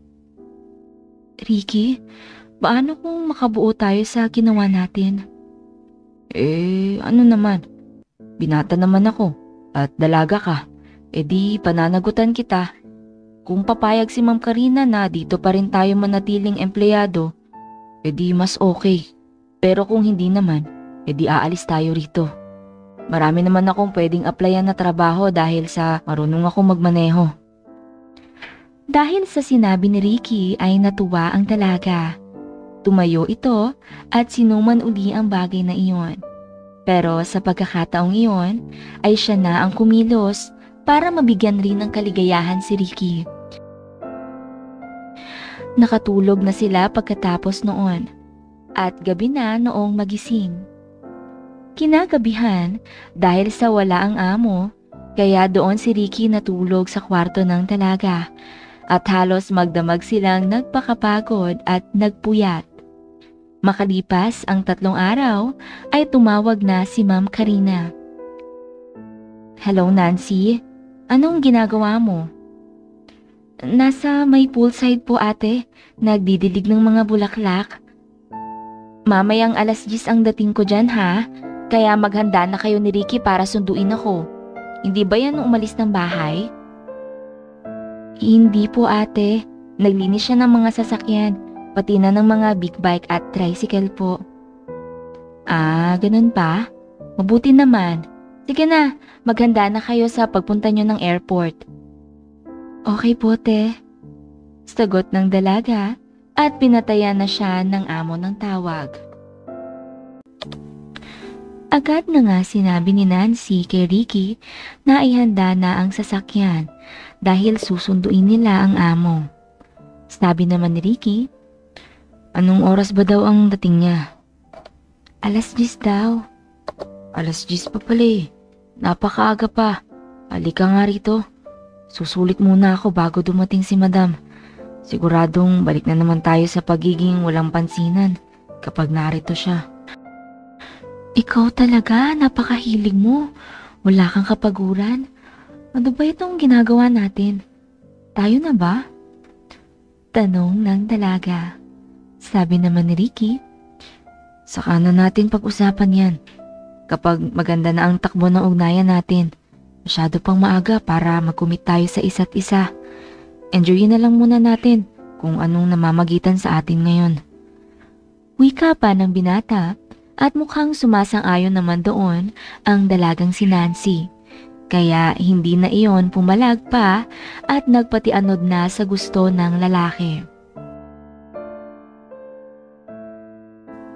Ricky, paano kung makabuo tayo sa ginawa natin? Eh ano naman? Binata naman ako at dalaga ka. Eh di pananagutan kita. Kung papayag si Ma'am Karina na dito pa rin tayo manatiling empleyado, eh di mas okay. Pero kung hindi naman, eh di aalis tayo rito. Marami naman akong pwedeng applyan na trabaho dahil sa marunong akong magmaneho. Dahil sa sinabi ni Ricky ay natuwa ang dalaga. Tumayo ito at sinuman uli ang bagay na iyon. Pero sa pagkakataong iyon ay siya na ang kumilos para mabigyan rin ng kaligayahan si Ricky. Nakatulog na sila pagkatapos noon at gabi na noong magising. Kinagabihan dahil sa wala ang amo, kaya doon si Ricky natulog sa kwarto ng dalaga at halos magdamag silang nagpakapagod at nagpuyat. Makalipas ang 3 araw ay tumawag na si Ma'am Karina. Hello Nancy, anong ginagawa mo? Nasa may poolside po ate, nagdidilig ng mga bulaklak. Mamayang 10:00 ang dating ko dyan ha. Kaya maghanda na kayo ni Ricky para sunduin ako. Hindi ba yan umalis ng bahay? Hindi po ate. Naglinis siya ng mga sasakyan, pati na ng mga big bike at tricycle po. Ah, ganun pa? Mabuti naman. Sige na, maghanda na kayo sa pagpunta nyo ng airport. Okay po te. Sagot ng dalaga at pinatayan na siya ng amo ng tawag. Agad na nga sinabi ni Nancy kay Ricky na ihanda na ang sasakyan dahil susunduin nila ang amo. Sabi naman ni Ricky, anong oras ba daw ang dating niya? 10:00 daw. 10:00 pa pala eh. Napakaaga pa. Halika nga rito. Susulit muna ako bago dumating si Madam. Siguradong balik na naman tayo sa pagiging walang pansinan kapag narito siya. Ikaw talaga, napakahilig mo. Wala kang kapaguran. Ano ba itong ginagawa natin? Tayo na ba? Tanong ng dalaga. Sabi naman ni Ricky, saka na natin pag-usapan yan. Kapag maganda na ang takbo ng ugnayan natin, masyado pang maaga para mag-commit tayo sa isa't isa. Enjoyin na lang muna natin kung anong namamagitan sa atin ngayon. Wika pa ng binata at mukhang sumasang-ayon naman doon ang dalagang si Nancy. Kaya hindi na iyon pumalag pa at nagpatianod na sa gusto ng lalaki.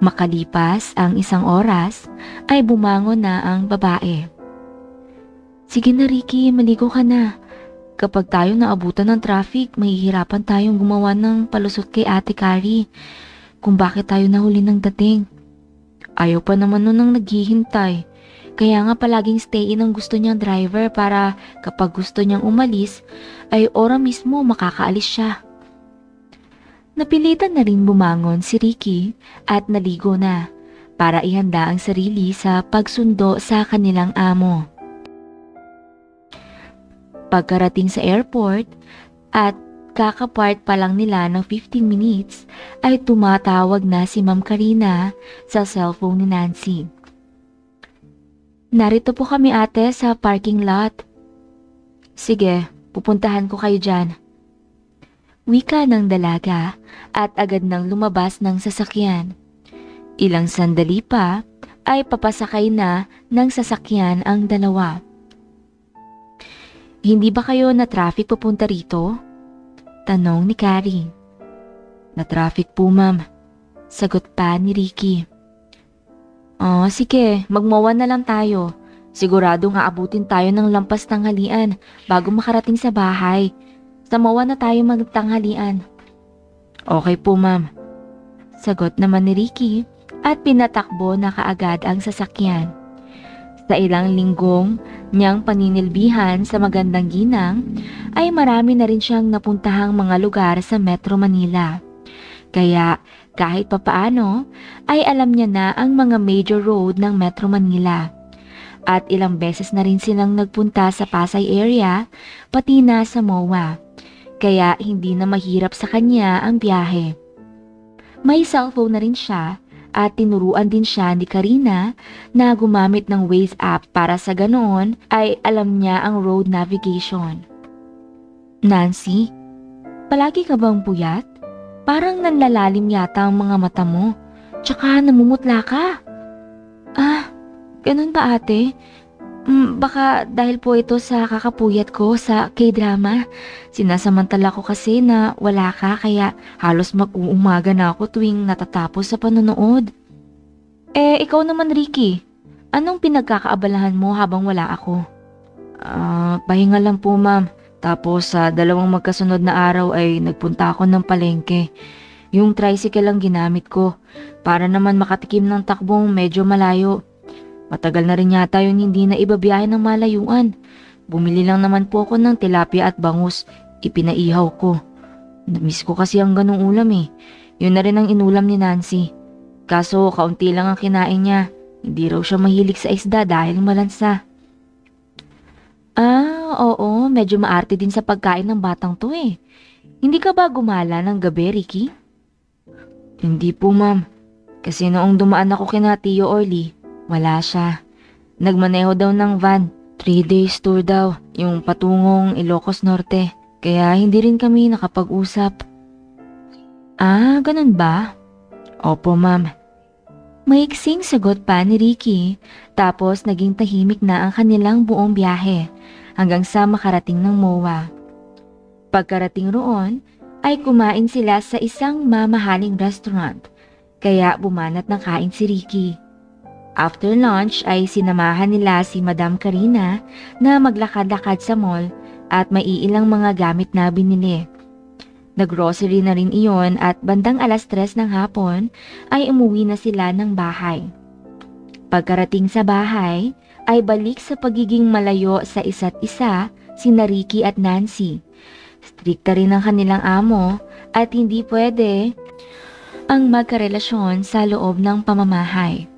Makalipas ang 1 oras ay bumangon na ang babae. Sige na Ricky, maligo ka na. Kapag tayo naabutan ng traffic, mahihirapan tayong gumawa ng palusot kay Ate Carrie kung bakit tayo nahuli ng dating. Ayaw pa naman nun ang naghihintay. Kaya nga palaging stay in ang gusto niyang driver para kapag gusto niyang umalis ay ora mismo makakaalis siya. Napilitan na rin bumangon si Ricky at naligo na para ihanda ang sarili sa pagsundo sa kanilang amo. Pagkarating sa airport at kakapart pa lang nila ng 15 minutes ay tumatawag na si Ma'am Karina sa cellphone ni Nancy. Narito po kami ate sa parking lot. Sige, pupuntahan ko kayo dyan. Wika ng dalaga at agad nang lumabas ng sasakyan. Ilang sandali pa ay papasakay na ng sasakyan ang dalawa. Hindi ba kayo na traffic pupunta rito? Tanong ni Carrie. Na traffic po ma'am, sagot pa ni Ricky. Oh, sige, magmawa na lang tayo. Siguradong aabutin tayo ng lampas tanghalian bago makarating sa bahay. Sa mawa na tayo magtanghalian. Okay po ma'am, sagot naman ni Ricky at pinatakbo na kaagad ang sasakyan. Sa ilang linggong niyang paninilbihan sa magandang ginang ay marami na rin siyang napuntahang mga lugar sa Metro Manila. Kaya kahit papaano ay alam niya na ang mga major road ng Metro Manila. At ilang beses na rin silang nagpunta sa Pasay area pati na sa MOA. Kaya hindi na mahirap sa kanya ang biyahe. May cellphone na rin siya at tinuruan din siya ni Karina na gumamit ng Waze app para sa ganoon ay alam niya ang road navigation. Nancy, palagi ka bang puyat? Parang nanlalalim yata ang mga mata mo. Tsaka namumutla ka. Ah, ganun ba ate? Baka dahil po ito sa kakapuyat ko sa K-drama. Sinasamantala ko kasi na wala ka kaya halos mag-uumaga na ako tuwing natatapos sa panonood. Ikaw naman Ricky, anong pinagkakaabalahan mo habang wala ako? Pahinga lang po ma'am. Tapos sa 2 magkasunod na araw ay nagpunta ako ng palengke. Yung tricycle lang ginamit ko para naman makatikim ng takbong medyo malayo. Matagal na rin yata yun hindi na ibabiyahe ng malayuan. Bumili lang naman po ako ng tilapia at bangus. Ipinaihaw ko. Namiss ko kasi ang ganong ulam eh. Yun na rin ang inulam ni Nancy. Kaso kaunti lang ang kinain niya. Hindi raw siya mahilig sa isda dahil malansa. Oo, medyo maarte din sa pagkain ng batang to eh. Hindi ka ba gumala ng gabi, Ricky? Hindi po ma'am. Kasi noong dumaan ako kina Tio Orly, wala siya. Nagmaneho daw ng van. 3 days tour daw, yung patungong Ilocos Norte. Kaya hindi rin kami nakapag-usap. Ganun ba? Opo ma'am. Maiksing sagot pa ni Ricky, tapos naging tahimik na ang kanilang buong biyahe hanggang sa makarating ng MOA. Pagkarating roon, ay kumain sila sa isang mamahaling restaurant, kaya bumanat ng kain si Ricky. After lunch ay sinamahan nila si Madam Karina na maglakad-lakad sa mall at maiilang mga gamit na binili. Naggrocery na rin iyon at bandang 3:00 ng hapon ay umuwi na sila ng bahay. Pagkarating sa bahay ay balik sa pagiging malayo sa isa't isa sina Ricky at Nancy. Strikta rin ang kanilang amo at hindi pwede ang magkarelasyon sa loob ng pamamahay.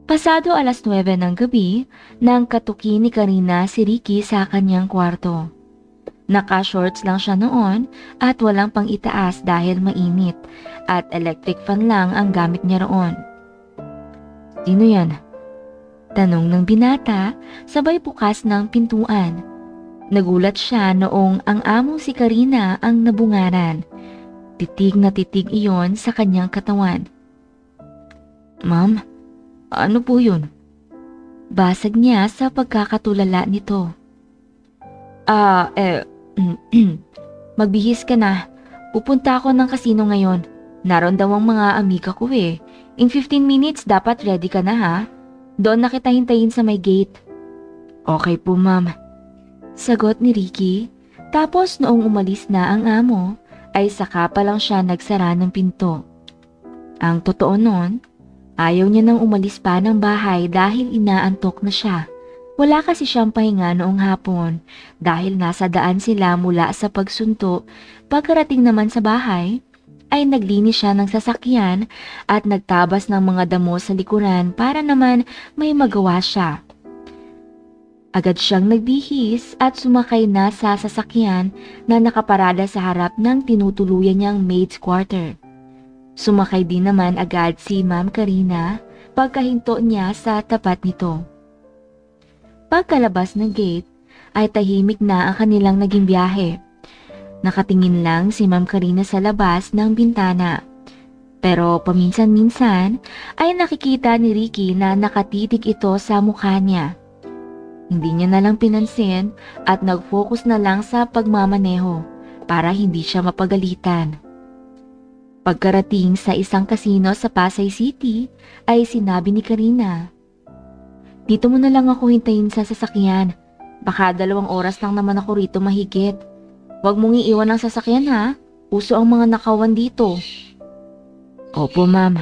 Pasado 9:00 ng gabi nang katuki ni Karina si Ricky sa kanyang kwarto. Naka-shorts lang siya noon at walang pang itaas dahil mainit at electric fan lang ang gamit niya roon. Sino yan? Tanong ng binata sabay bukas ng pintuan. Nagulat siya noong ang among si Karina ang nabungaran. Titig na titig iyon sa kanyang katawan. Ma'am, ano po yun? Basag niya sa pagkakatulala nito. Ah, eh, Magbihis ka na. Pupunta ako ng kasino ngayon. Naroon daw ang mga amiga ko eh. In 15 minutes dapat ready ka na ha. Doon na kita hintayin sa may gate. Okay po ma'am. Sagot ni Ricky. Tapos noong umalis na ang amo, ay saka pa lang siya nagsara ng pinto. Ang totoo nun, ayaw niya nang umalis pa ng bahay dahil inaantok na siya. Wala kasi siyang pahinga noong hapon dahil nasa daan sila mula sa pagsunto. Pagkarating naman sa bahay, ay naglinis siya ng sasakyan at nagtabas ng mga damo sa likuran para naman may magawa siya. Agad siyang nagbihis at sumakay na sa sasakyan na nakaparada sa harap ng tinutuluyan niyang maid's quarter. Sumakay din naman agad si Ma'am Karina pagkahinto niya sa tapat nito. Pagkalabas ng gate ay tahimik na ang kanilang naging biyahe. Nakatingin lang si Ma'am Karina sa labas ng bintana. Pero paminsan-minsan ay nakikita ni Ricky na nakatitig ito sa mukha niya. Hindi niya na lang pinansin at nag-focus na lang sa pagmamaneho para hindi siya mapagalitan. Pagkarating sa isang kasino sa Pasay City ay sinabi ni Karina, "Dito mo na lang ako hintayin sa sasakyan. Baka 2 oras lang naman ako rito mahigit. Huwag mong iiwan ang sasakyan ha. Uso ang mga nakawan dito." Opo ma'am.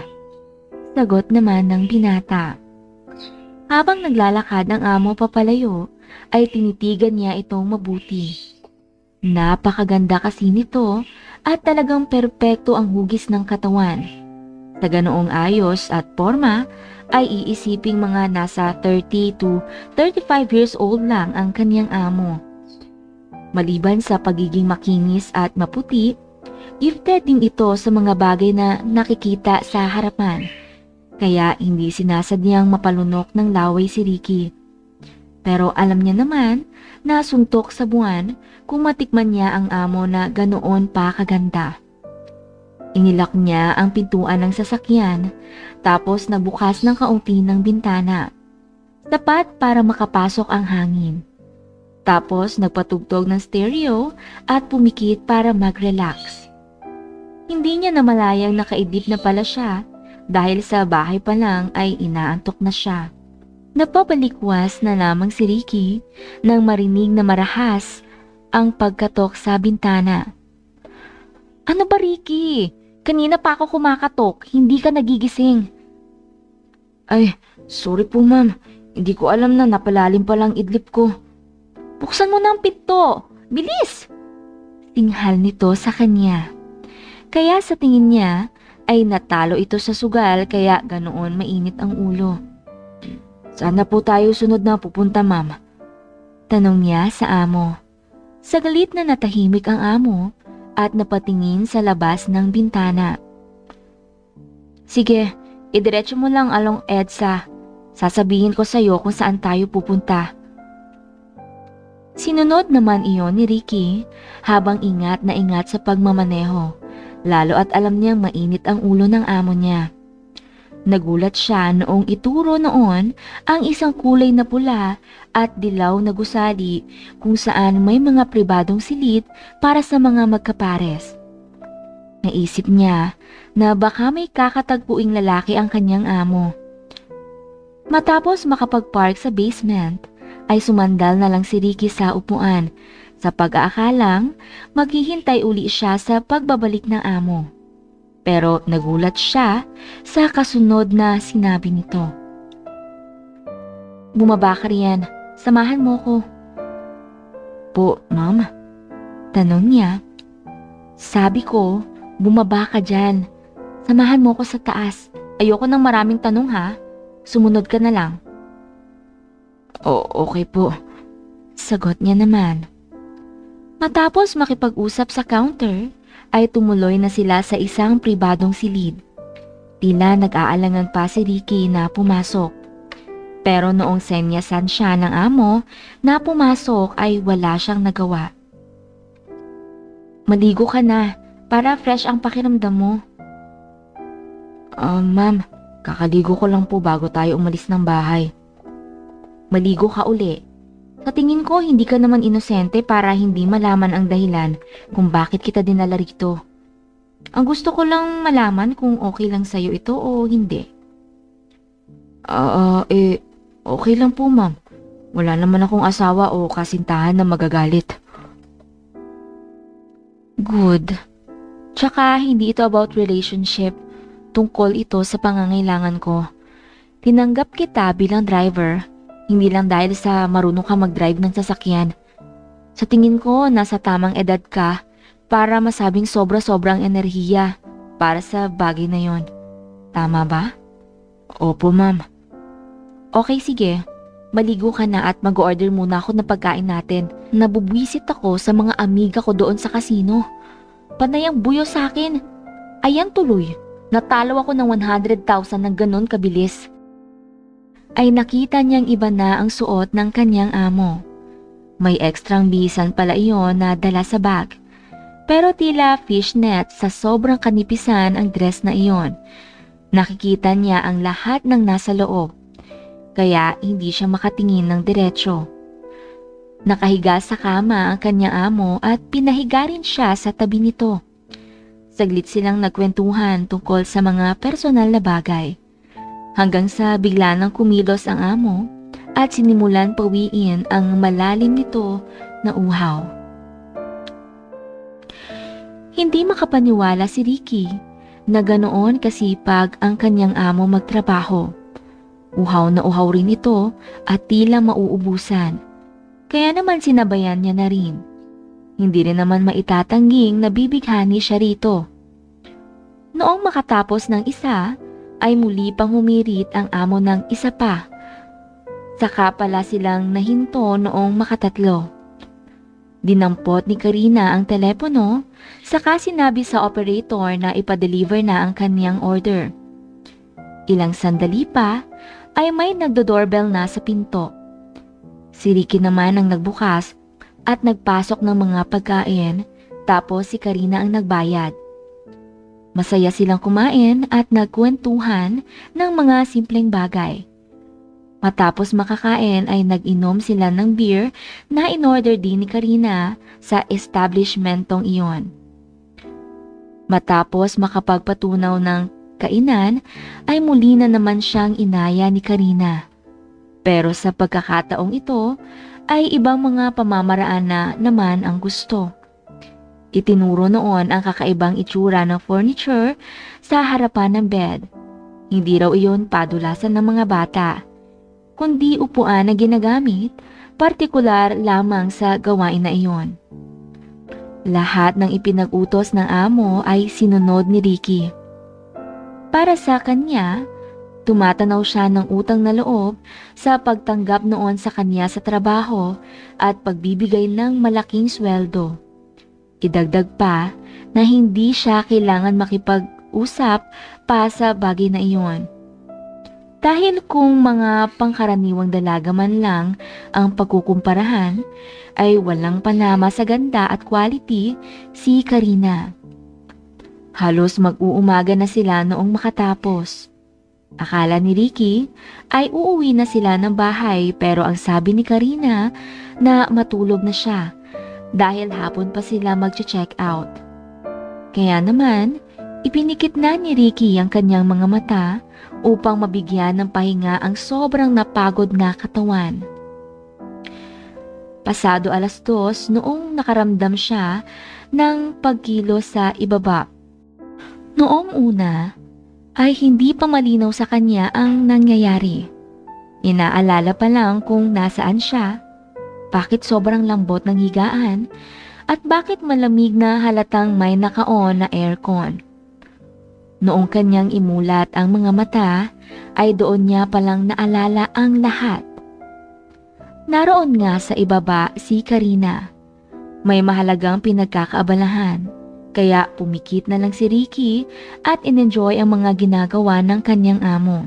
Sagot naman ng binata. Habang naglalakad ang amo papalayo, ay tinitigan niya itong mabuti. Napakaganda kasi nito at talagang perpekto ang hugis ng katawan. Sa ganoong ayos at forma ay iisiping mga nasa 30 to 35 years old lang ang kanyang amo. Maliban sa pagiging makinis at maputi, gifted din ito sa mga bagay na nakikita sa harapan. Kaya hindi sinasadyang mapalunok ng laway si Ricky. Pero alam niya naman na suntok sa buwan kung matikman niya ang amo na ganoon pa kaganda. Inilak niya ang pintuan ng sasakyan tapos nabukas ng kaunti ng bintana. Sapat para makapasok ang hangin. Tapos nagpatugtog ng stereo at pumikit para mag-relax. Hindi niya namalayang nakaidlip na pala siya dahil sa bahay pa lang ay inaantok na siya. Napabalikwas na lamang si Ricky nang marinig na marahas ang pagkatok sa bintana. "Ano ba Ricky? Kanina pa ako kumakatok, hindi ka nagigising." Ay, sorry po ma'am. Hindi ko alam na napalalim pa lang idlip ko. "Buksan mo na ang pinto! Bilis!" Tinghal nito sa kanya. Kaya sa tingin niya ay natalo ito sa sugal kaya ganoon mainit ang ulo. Saan na po tayo sunod na pupunta ma'am? Tanong niya sa amo. Sagalit na natahimik ang amo at napatingin sa labas ng bintana. Sige, idiretso mo lang along EDSA. Sasabihin ko sa'yo kung saan tayo pupunta. Sinunod naman iyon ni Ricky habang ingat na ingat sa pagmamaneho. Lalo at alam niyang mainit ang ulo ng amo niya. Nagulat siya noong ituro noon ang isang kulay na pula at dilaw na gusali kung saan may mga pribadong silid para sa mga magkapares. Naisip niya na baka may kakatagpuing lalaki ang kanyang amo. Matapos makapag-park sa basement, ay sumandal na lang si Ricky sa upuan sa pag-aakalang maghihintay uli siya sa pagbabalik ng amo. Pero nagulat siya sa kasunod na sinabi nito. "Bumaba ka riyan, samahan mo ko." Po, ma'am? Tanong niya. "Sabi ko, bumaba ka dyan. Samahan mo ko sa taas. Ayoko ng maraming tanong ha. Sumunod ka na lang." Okay po. Sagot niya naman. Matapos makipag-usap sa counter, ay tumuloy na sila sa isang pribadong silid. Tila nag-aalangan pa si Ricky na pumasok. Pero noong senyasan siya ng amo na pumasok ay wala siyang nagawa. "Maligo ka na para fresh ang pakiramdam mo." Ma'am, Kakaligo ko lang po bago tayo umalis ng bahay. Maligo ka uli. Sa tingin ko, hindi ka naman inosente para hindi malaman ang dahilan kung bakit kita dinala rito. Ang gusto ko lang malaman kung okay lang sa'yo ito o hindi. Okay lang po ma'am. Wala naman akong asawa o kasintahan na magagalit. Good. Tsaka hindi ito about relationship. Tungkol ito sa pangangailangan ko. Tinanggap kita bilang driver, hindi lang dahil sa marunong ka mag-drive ng sasakyan. Sa tingin ko, nasa tamang edad ka para masabing sobra-sobrang enerhiya para sa bagay na yon. Tama ba? Opo ma'am. Okay, sige. Maligo ka na at mag-order muna ako ng pagkain natin. Nabubwisit ako sa mga amiga ko doon sa kasino. Panay ang buyo sa akin. Ayan tuloy. Natalo ako ng 100,000 ng ganon kabilis. Ay nakita niyang iba na ang suot ng kanyang amo. May ekstrang bisan pala iyon na dala sa bag. Pero tila fishnet sa sobrang kanipisan ang dress na iyon. Nakikita niya ang lahat ng nasa loob. Kaya hindi siya makatingin ng diretsyo. Nakahiga sa kama ang kanyang amo at pinahiga rin siya sa tabi nito. Saglit silang nagkwentuhan tungkol sa mga personal na bagay. Hanggang sa bigla nang kumilos ang amo at sinimulan pawiin ang malalim nito na uhaw. Hindi makapaniwala si Ricky na ganoon kasipag ang kanyang amo magtrabaho. Uhaw na uhaw rin ito at tila mauubusan. Kaya naman sinabayan niya na rin. Hindi rin naman maitatangging nabibighani siya rito. Noong makatapos ng isa, ay muli pang humirit ang amo ng isa pa. Saka pala silang nahinto noong makatatlo. Dinampot ni Karina ang telepono, saka sinabi sa operator na ipa-deliver na ang kanyang order. Ilang sandali pa, ay may nagdo-doorbell na sa pinto. Si Ricky naman ang nagbukas at nagpasok ng mga pagkain, tapos si Karina ang nagbayad. Masaya silang kumain at nagkwentuhan ng mga simpleng bagay. Matapos makakain ay nag-inom sila ng beer na in-order din ni Karina sa establishmentong iyon. Matapos makapagpatunaw ng kainan ay muli na naman siyang inaya ni Karina. Pero sa pagkakataong ito ay ibang mga pamamaraan na naman ang gusto. Itinuro noon ang kakaibang itsura ng furniture sa harapan ng bed. Hindi raw iyon padulasan ng mga bata, kundi upuan na ginagamit, partikular lamang sa gawain na iyon. Lahat ng ipinag-utos ng amo ay sinunod ni Ricky. Para sa kanya, tumatanaw siya ng utang na loob sa pagtanggap noon sa kanya sa trabaho at pagbibigay ng malaking sweldo. Idagdag pa na hindi siya kailangan makipag-usap pa sa bagay na iyon. Dahil kung mga pangkaraniwang dalaga man lang ang pagkukumparahan, ay walang panama sa ganda at quality si Karina. Halos mag-uumaga na sila noong makatapos. Akala ni Ricky ay uuwi na sila ng bahay pero ang sabi ni Karina na matulog na siya dahil hapon pa sila mag-check out. Kaya naman, ipinikit na ni Ricky ang kanyang mga mata upang mabigyan ng pahinga ang sobrang napagod na katawan. Pasado 2:00 noong nakaramdam siya ng pagkilos sa ibaba. Noong una, ay hindi pa malinaw sa kanya ang nangyayari. Inaalala pa lang kung nasaan siya, bakit sobrang lambot ng higaan, at bakit malamig na halatang may naka-on na aircon. Noong kanyang imulat ang mga mata, ay doon niya palang naalala ang lahat. Naroon nga sa ibaba si Karina. May mahalagang pinagkakaabalahan, kaya pumikit na lang si Ricky at in-enjoy ang mga ginagawa ng kanyang amo.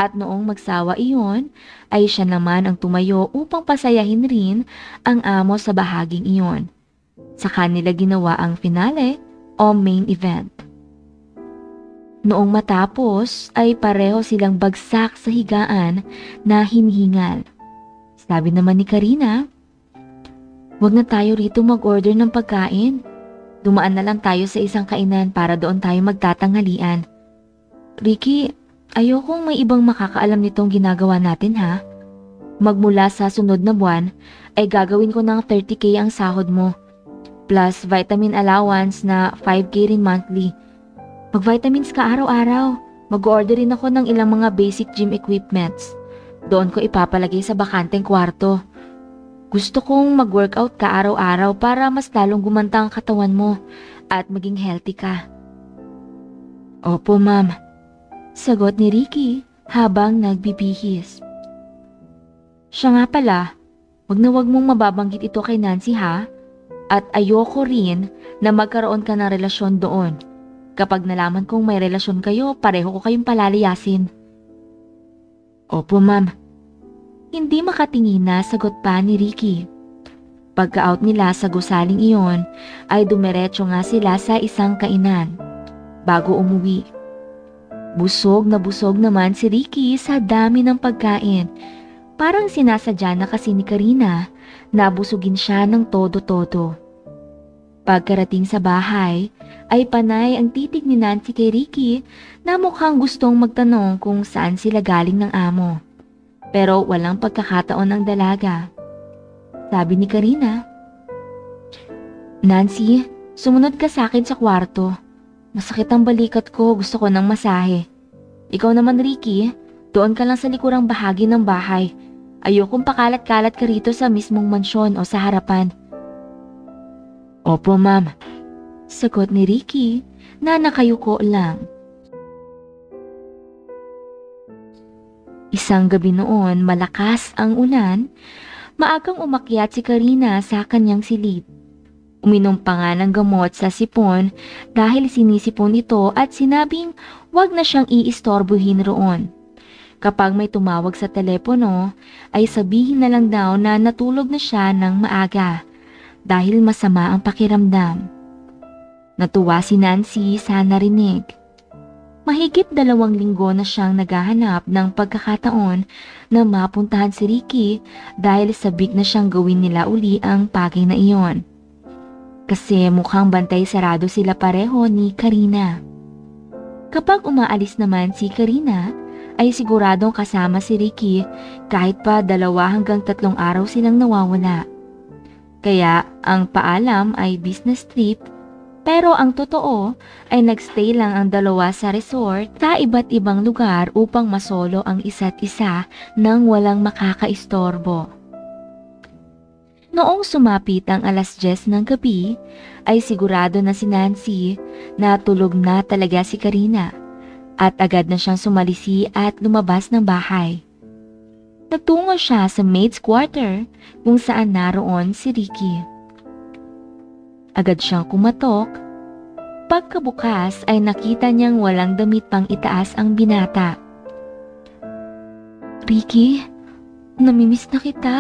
At noong magsawa iyon, ay siya naman ang tumayo upang pasayahin rin ang amo sa bahaging iyon. Sa kanila ginawa ang finale o main event. Noong matapos ay pareho silang bagsak sa higaan na hinihingal. Sabi naman ni Karina, "Huwag na tayo rito mag-order ng pagkain. Dumaan na lang tayo sa isang kainan para doon tayo magtatanghalian. Ricky, ayokong may ibang makakaalam nitong ginagawa natin ha. Magmula sa sunod na buwan ay gagawin ko ng 30K ang sahod mo. Plus vitamin allowance na 5K rin monthly. Mag-vitamins ka araw-araw. Mag-order rin ako ng ilang mga basic gym equipments. Doon ko ipapalagay sa bakanteng kwarto. Gusto kong mag-workout ka araw-araw para mas lalong gumanda ang katawan mo at maging healthy ka." "Opo, ma'am," sagot ni Ricky habang nagbibihis. Siya nga pala, wag na wag mong mababanggit ito kay Nancy ha? At ayoko rin na magkaroon ka ng relasyon doon. Kapag nalaman kong may relasyon kayo, pareho ko kayong palalayasin. "Opo, ma'am." Hindi makatingin na sagot pa ni Ricky. Pagka-out nila sa gusaling iyon, ay dumiretso nga sila sa isang kainan bago umuwi. Busog naman si Ricky sa dami ng pagkain. Parang sinasadya na kasi ni Karina na busugin siya ng todo-todo. Pagkarating sa bahay, ay panay ang titig ni Nancy kay Ricky na mukhang gustong magtanong kung saan sila galing ng amo. Pero walang pagkakataon ng dalaga. Sabi ni Karina, "Nancy, sumunod ka sa akin sa kwarto. Masakit ang balikat ko, gusto ko ng masahe. Ikaw naman Ricky, doon ka lang sa likurang bahagi ng bahay. Ayokong pakalat-kalat ka rito sa mismong mansyon o sa harapan." "Opo, ma'am," sagot ni Ricky na nakayuko lang. Isang gabi noon, malakas ang ulan. Maagang umakyat si Karina sa kanyang silid. Uminom pa nga ng gamot sa sipon dahil sinisipon ito at sinabing wag na siyang iistorbohin roon. Kapag may tumawag sa telepono, ay sabihin na lang daw na natulog na siya ng maaga dahil masama ang pakiramdam. Natuwa si Nancy sa narinig. Mahigit 2 linggo na siyang naghahanap ng pagkakataon na mapuntahan si Ricky dahil sabik na siyang gawin nila uli ang bagay na iyon. Kasi mukhang bantay sarado sila pareho ni Karina. Kapag umaalis naman si Karina, ay siguradong kasama si Ricky kahit pa 2 hanggang 3 araw silang nawawala. Kaya ang paalam ay business trip, pero ang totoo ay nagstay lang ang 2 sa resort sa iba't ibang lugar upang masolo ang isa't isa nang walang makakaistorbo. Noong sumapit ang 10:00 ng gabi, ay sigurado na si Nancy na tulog na talaga si Karina at agad na siyang sumalisi at lumabas ng bahay. Nagtungo siya sa maid's quarter kung saan naroon si Ricky. Agad siyang kumatok. Pagkabukas ay nakita niyang walang damit pang itaas ang binata. "Ricky, namimiss na kita."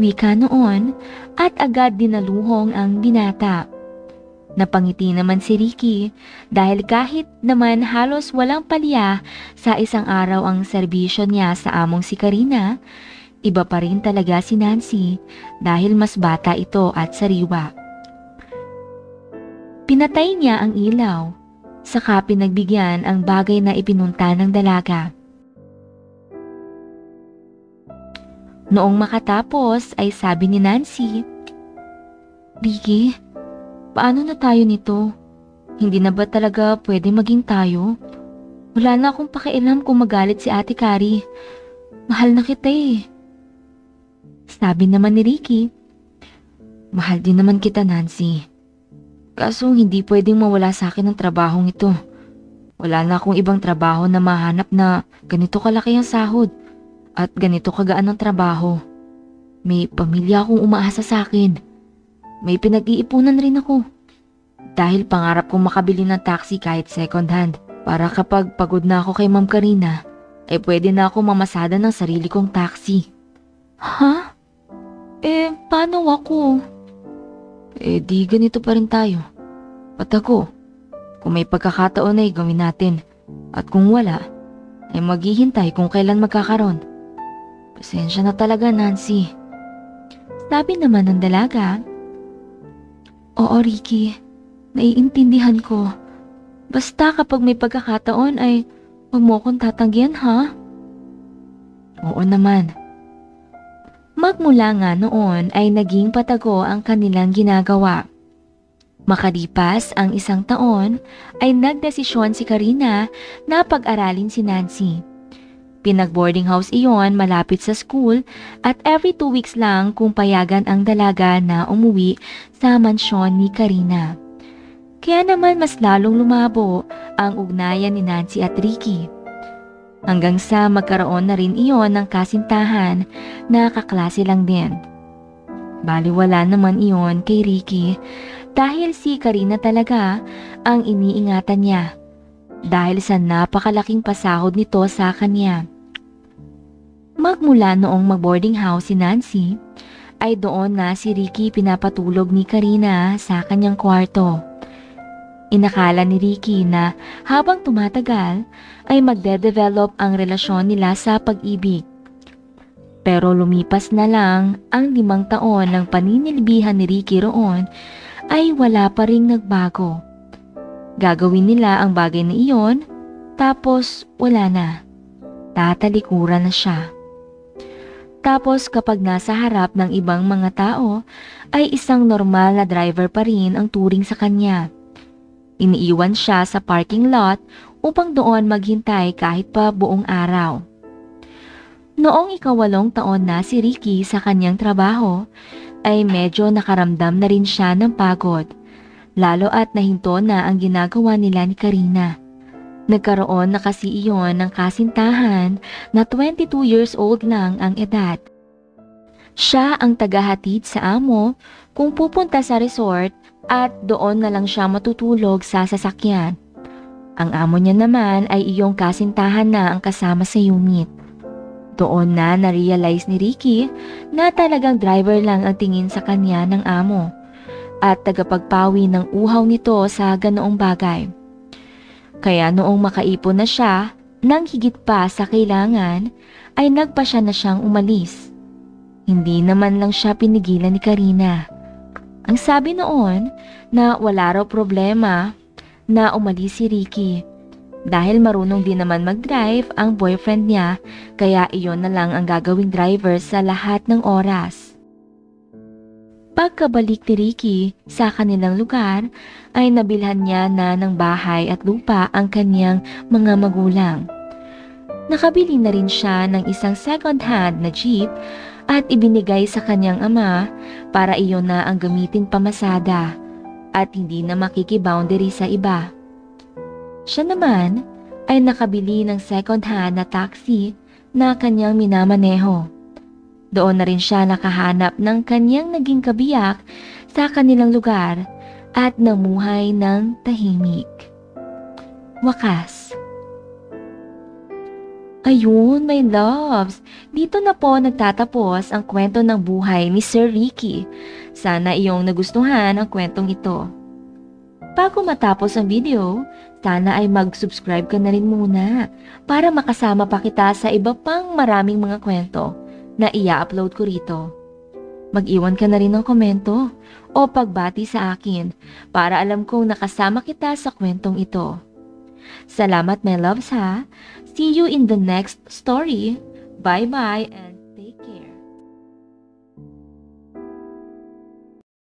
Wika noon at agad dinaluhong ang binata. Napangiti naman si Ricky dahil kahit naman halos walang palya sa isang araw ang serbisyo niya sa among si Karina, iba pa rin talaga si Nancy dahil mas bata ito at sariwa. Pinatay niya ang ilaw, saka pinagbigyan ang bagay na ipinunta ng dalaga. Noong makatapos ay sabi ni Nancy, "Ricky, paano na tayo nito? Hindi na ba talaga pwede maging tayo? Wala na akong pakialam kung magalit si Ate Kari. Mahal na kita eh." Sabi naman ni Ricky, "Mahal din naman kita, Nancy. Kaso hindi pwedeng mawala sa akin ang trabahong ito. Wala na akong ibang trabaho na mahanap na ganito kalaki ang sahod at ganito kagaan ang trabaho. May pamilya akong umaasa sa akin. May pinag-iipunan rin ako. Dahil pangarap kong makabili ng taxi kahit second hand para kapag pagod na ako kay Ma'am Karina, ay pwede na ako mamasada ng sarili kong taxi." "Ha? Paano ako?" Di ganito pa rin tayo. At ako, Kung may pagkakataon ay gawin natin. At kung wala, ay maghihintay kung kailan magkakaroon. Pasensya na talaga, Nancy. Sabi naman ng dalaga. Oo, Ricky. Naiintindihan ko. Basta kapag may pagkakataon ay huwag mo akong tatanggihan, ha? Oo naman. Magmula nga noon ay naging patago ang kanilang ginagawa. Makalipas ang 1 taon ay nagdesisyon si Karina na pag-aralin si Nancy. Pinag-boarding house iyon malapit sa school at every 2 weeks lang kung payagan ang dalaga na umuwi sa mansyon ni Karina. Kaya naman mas lalong lumabo ang ugnayan ni Nancy at Ricky. Hanggang sa magkaroon na rin iyon ng kasintahan na kaklase lang din. Baliwala naman iyon kay Ricky dahil si Karina talaga ang iniingatan niya dahil sa napakalaking pasahod nito sa kanya. Magmula noong mag-boarding house si Nancy, ay doon na si Ricky pinapatulog ni Karina sa kanyang kwarto. Inakala ni Ricky na habang tumatagal ay magde-develop ang relasyon nila sa pag-ibig. Pero lumipas na lang ang 5 taon ng paninilbihan ni Ricky roon ay wala pa ring nagbago. Gagawin nila ang bagay na iyon, tapos wala na. Tatalikuran na siya. Tapos kapag nasa harap ng ibang mga tao, ay isang normal na driver pa rin ang turing sa kanya. Iniiwan siya sa parking lot upang doon maghintay kahit pa buong araw. Noong 8 taon na si Ricky sa kanyang trabaho, ay medyo nakaramdam na rin siya ng pagod, lalo at nahinto na ang ginagawa nila ni Karina. Nagkaroon na kasi iyon ng kasintahan na 22 years old lang ang edad. Siya ang tagahatid sa amo kung pupunta sa resort at doon na lang siya matutulog sa sasakyan. Ang amo niya naman ay iyong kasintahan na ang kasama sa unit. Doon na na-realize ni Ricky na talagang driver lang ang tingin sa kanya ng amo at tagapagpawi ng uhaw nito sa ganoong bagay. Kaya noong makaipon na siya nang higit pa sa kailangan ay nagpasya na siyang umalis. Hindi naman lang siya pinigilan ni Karina. Ang sabi noon na wala raw problema na umalis si Ricky. Dahil marunong din naman mag-drive ang boyfriend niya, kaya iyon na lang ang gagawing driver sa lahat ng oras. Pagkabalik ni Ricky sa kanilang lugar, ay nabilhan niya na ng bahay at lupa ang kanyang mga magulang. Nakabili na rin siya ng isang second-hand na jeep at ibinigay sa kanyang ama para iyon na ang gamitin pamasada at hindi na makikiboundary sa iba. Siya naman ay nakabili ng second-hand na taxi na kanyang minamaneho. Doon na rin siya nakahanap ng kanyang naging kabiyak sa kanilang lugar at namuhay ng tahimik. Wakas. Ayun, my loves. Dito na po nagtatapos ang kwento ng buhay ni Sir Ricky. Sana iyong nagustuhan ang kwentong ito. Bago matapos ang video, sana ay mag-subscribe ka na rin muna para makasama pa kita sa iba pang maraming mga kwento na ia-upload ko rito. Mag-iwan ka na rin ng komento o pagbati sa akin para alam kong nakasama kita sa kwentong ito. Salamat my loves ha! See you in the next story. Bye-bye and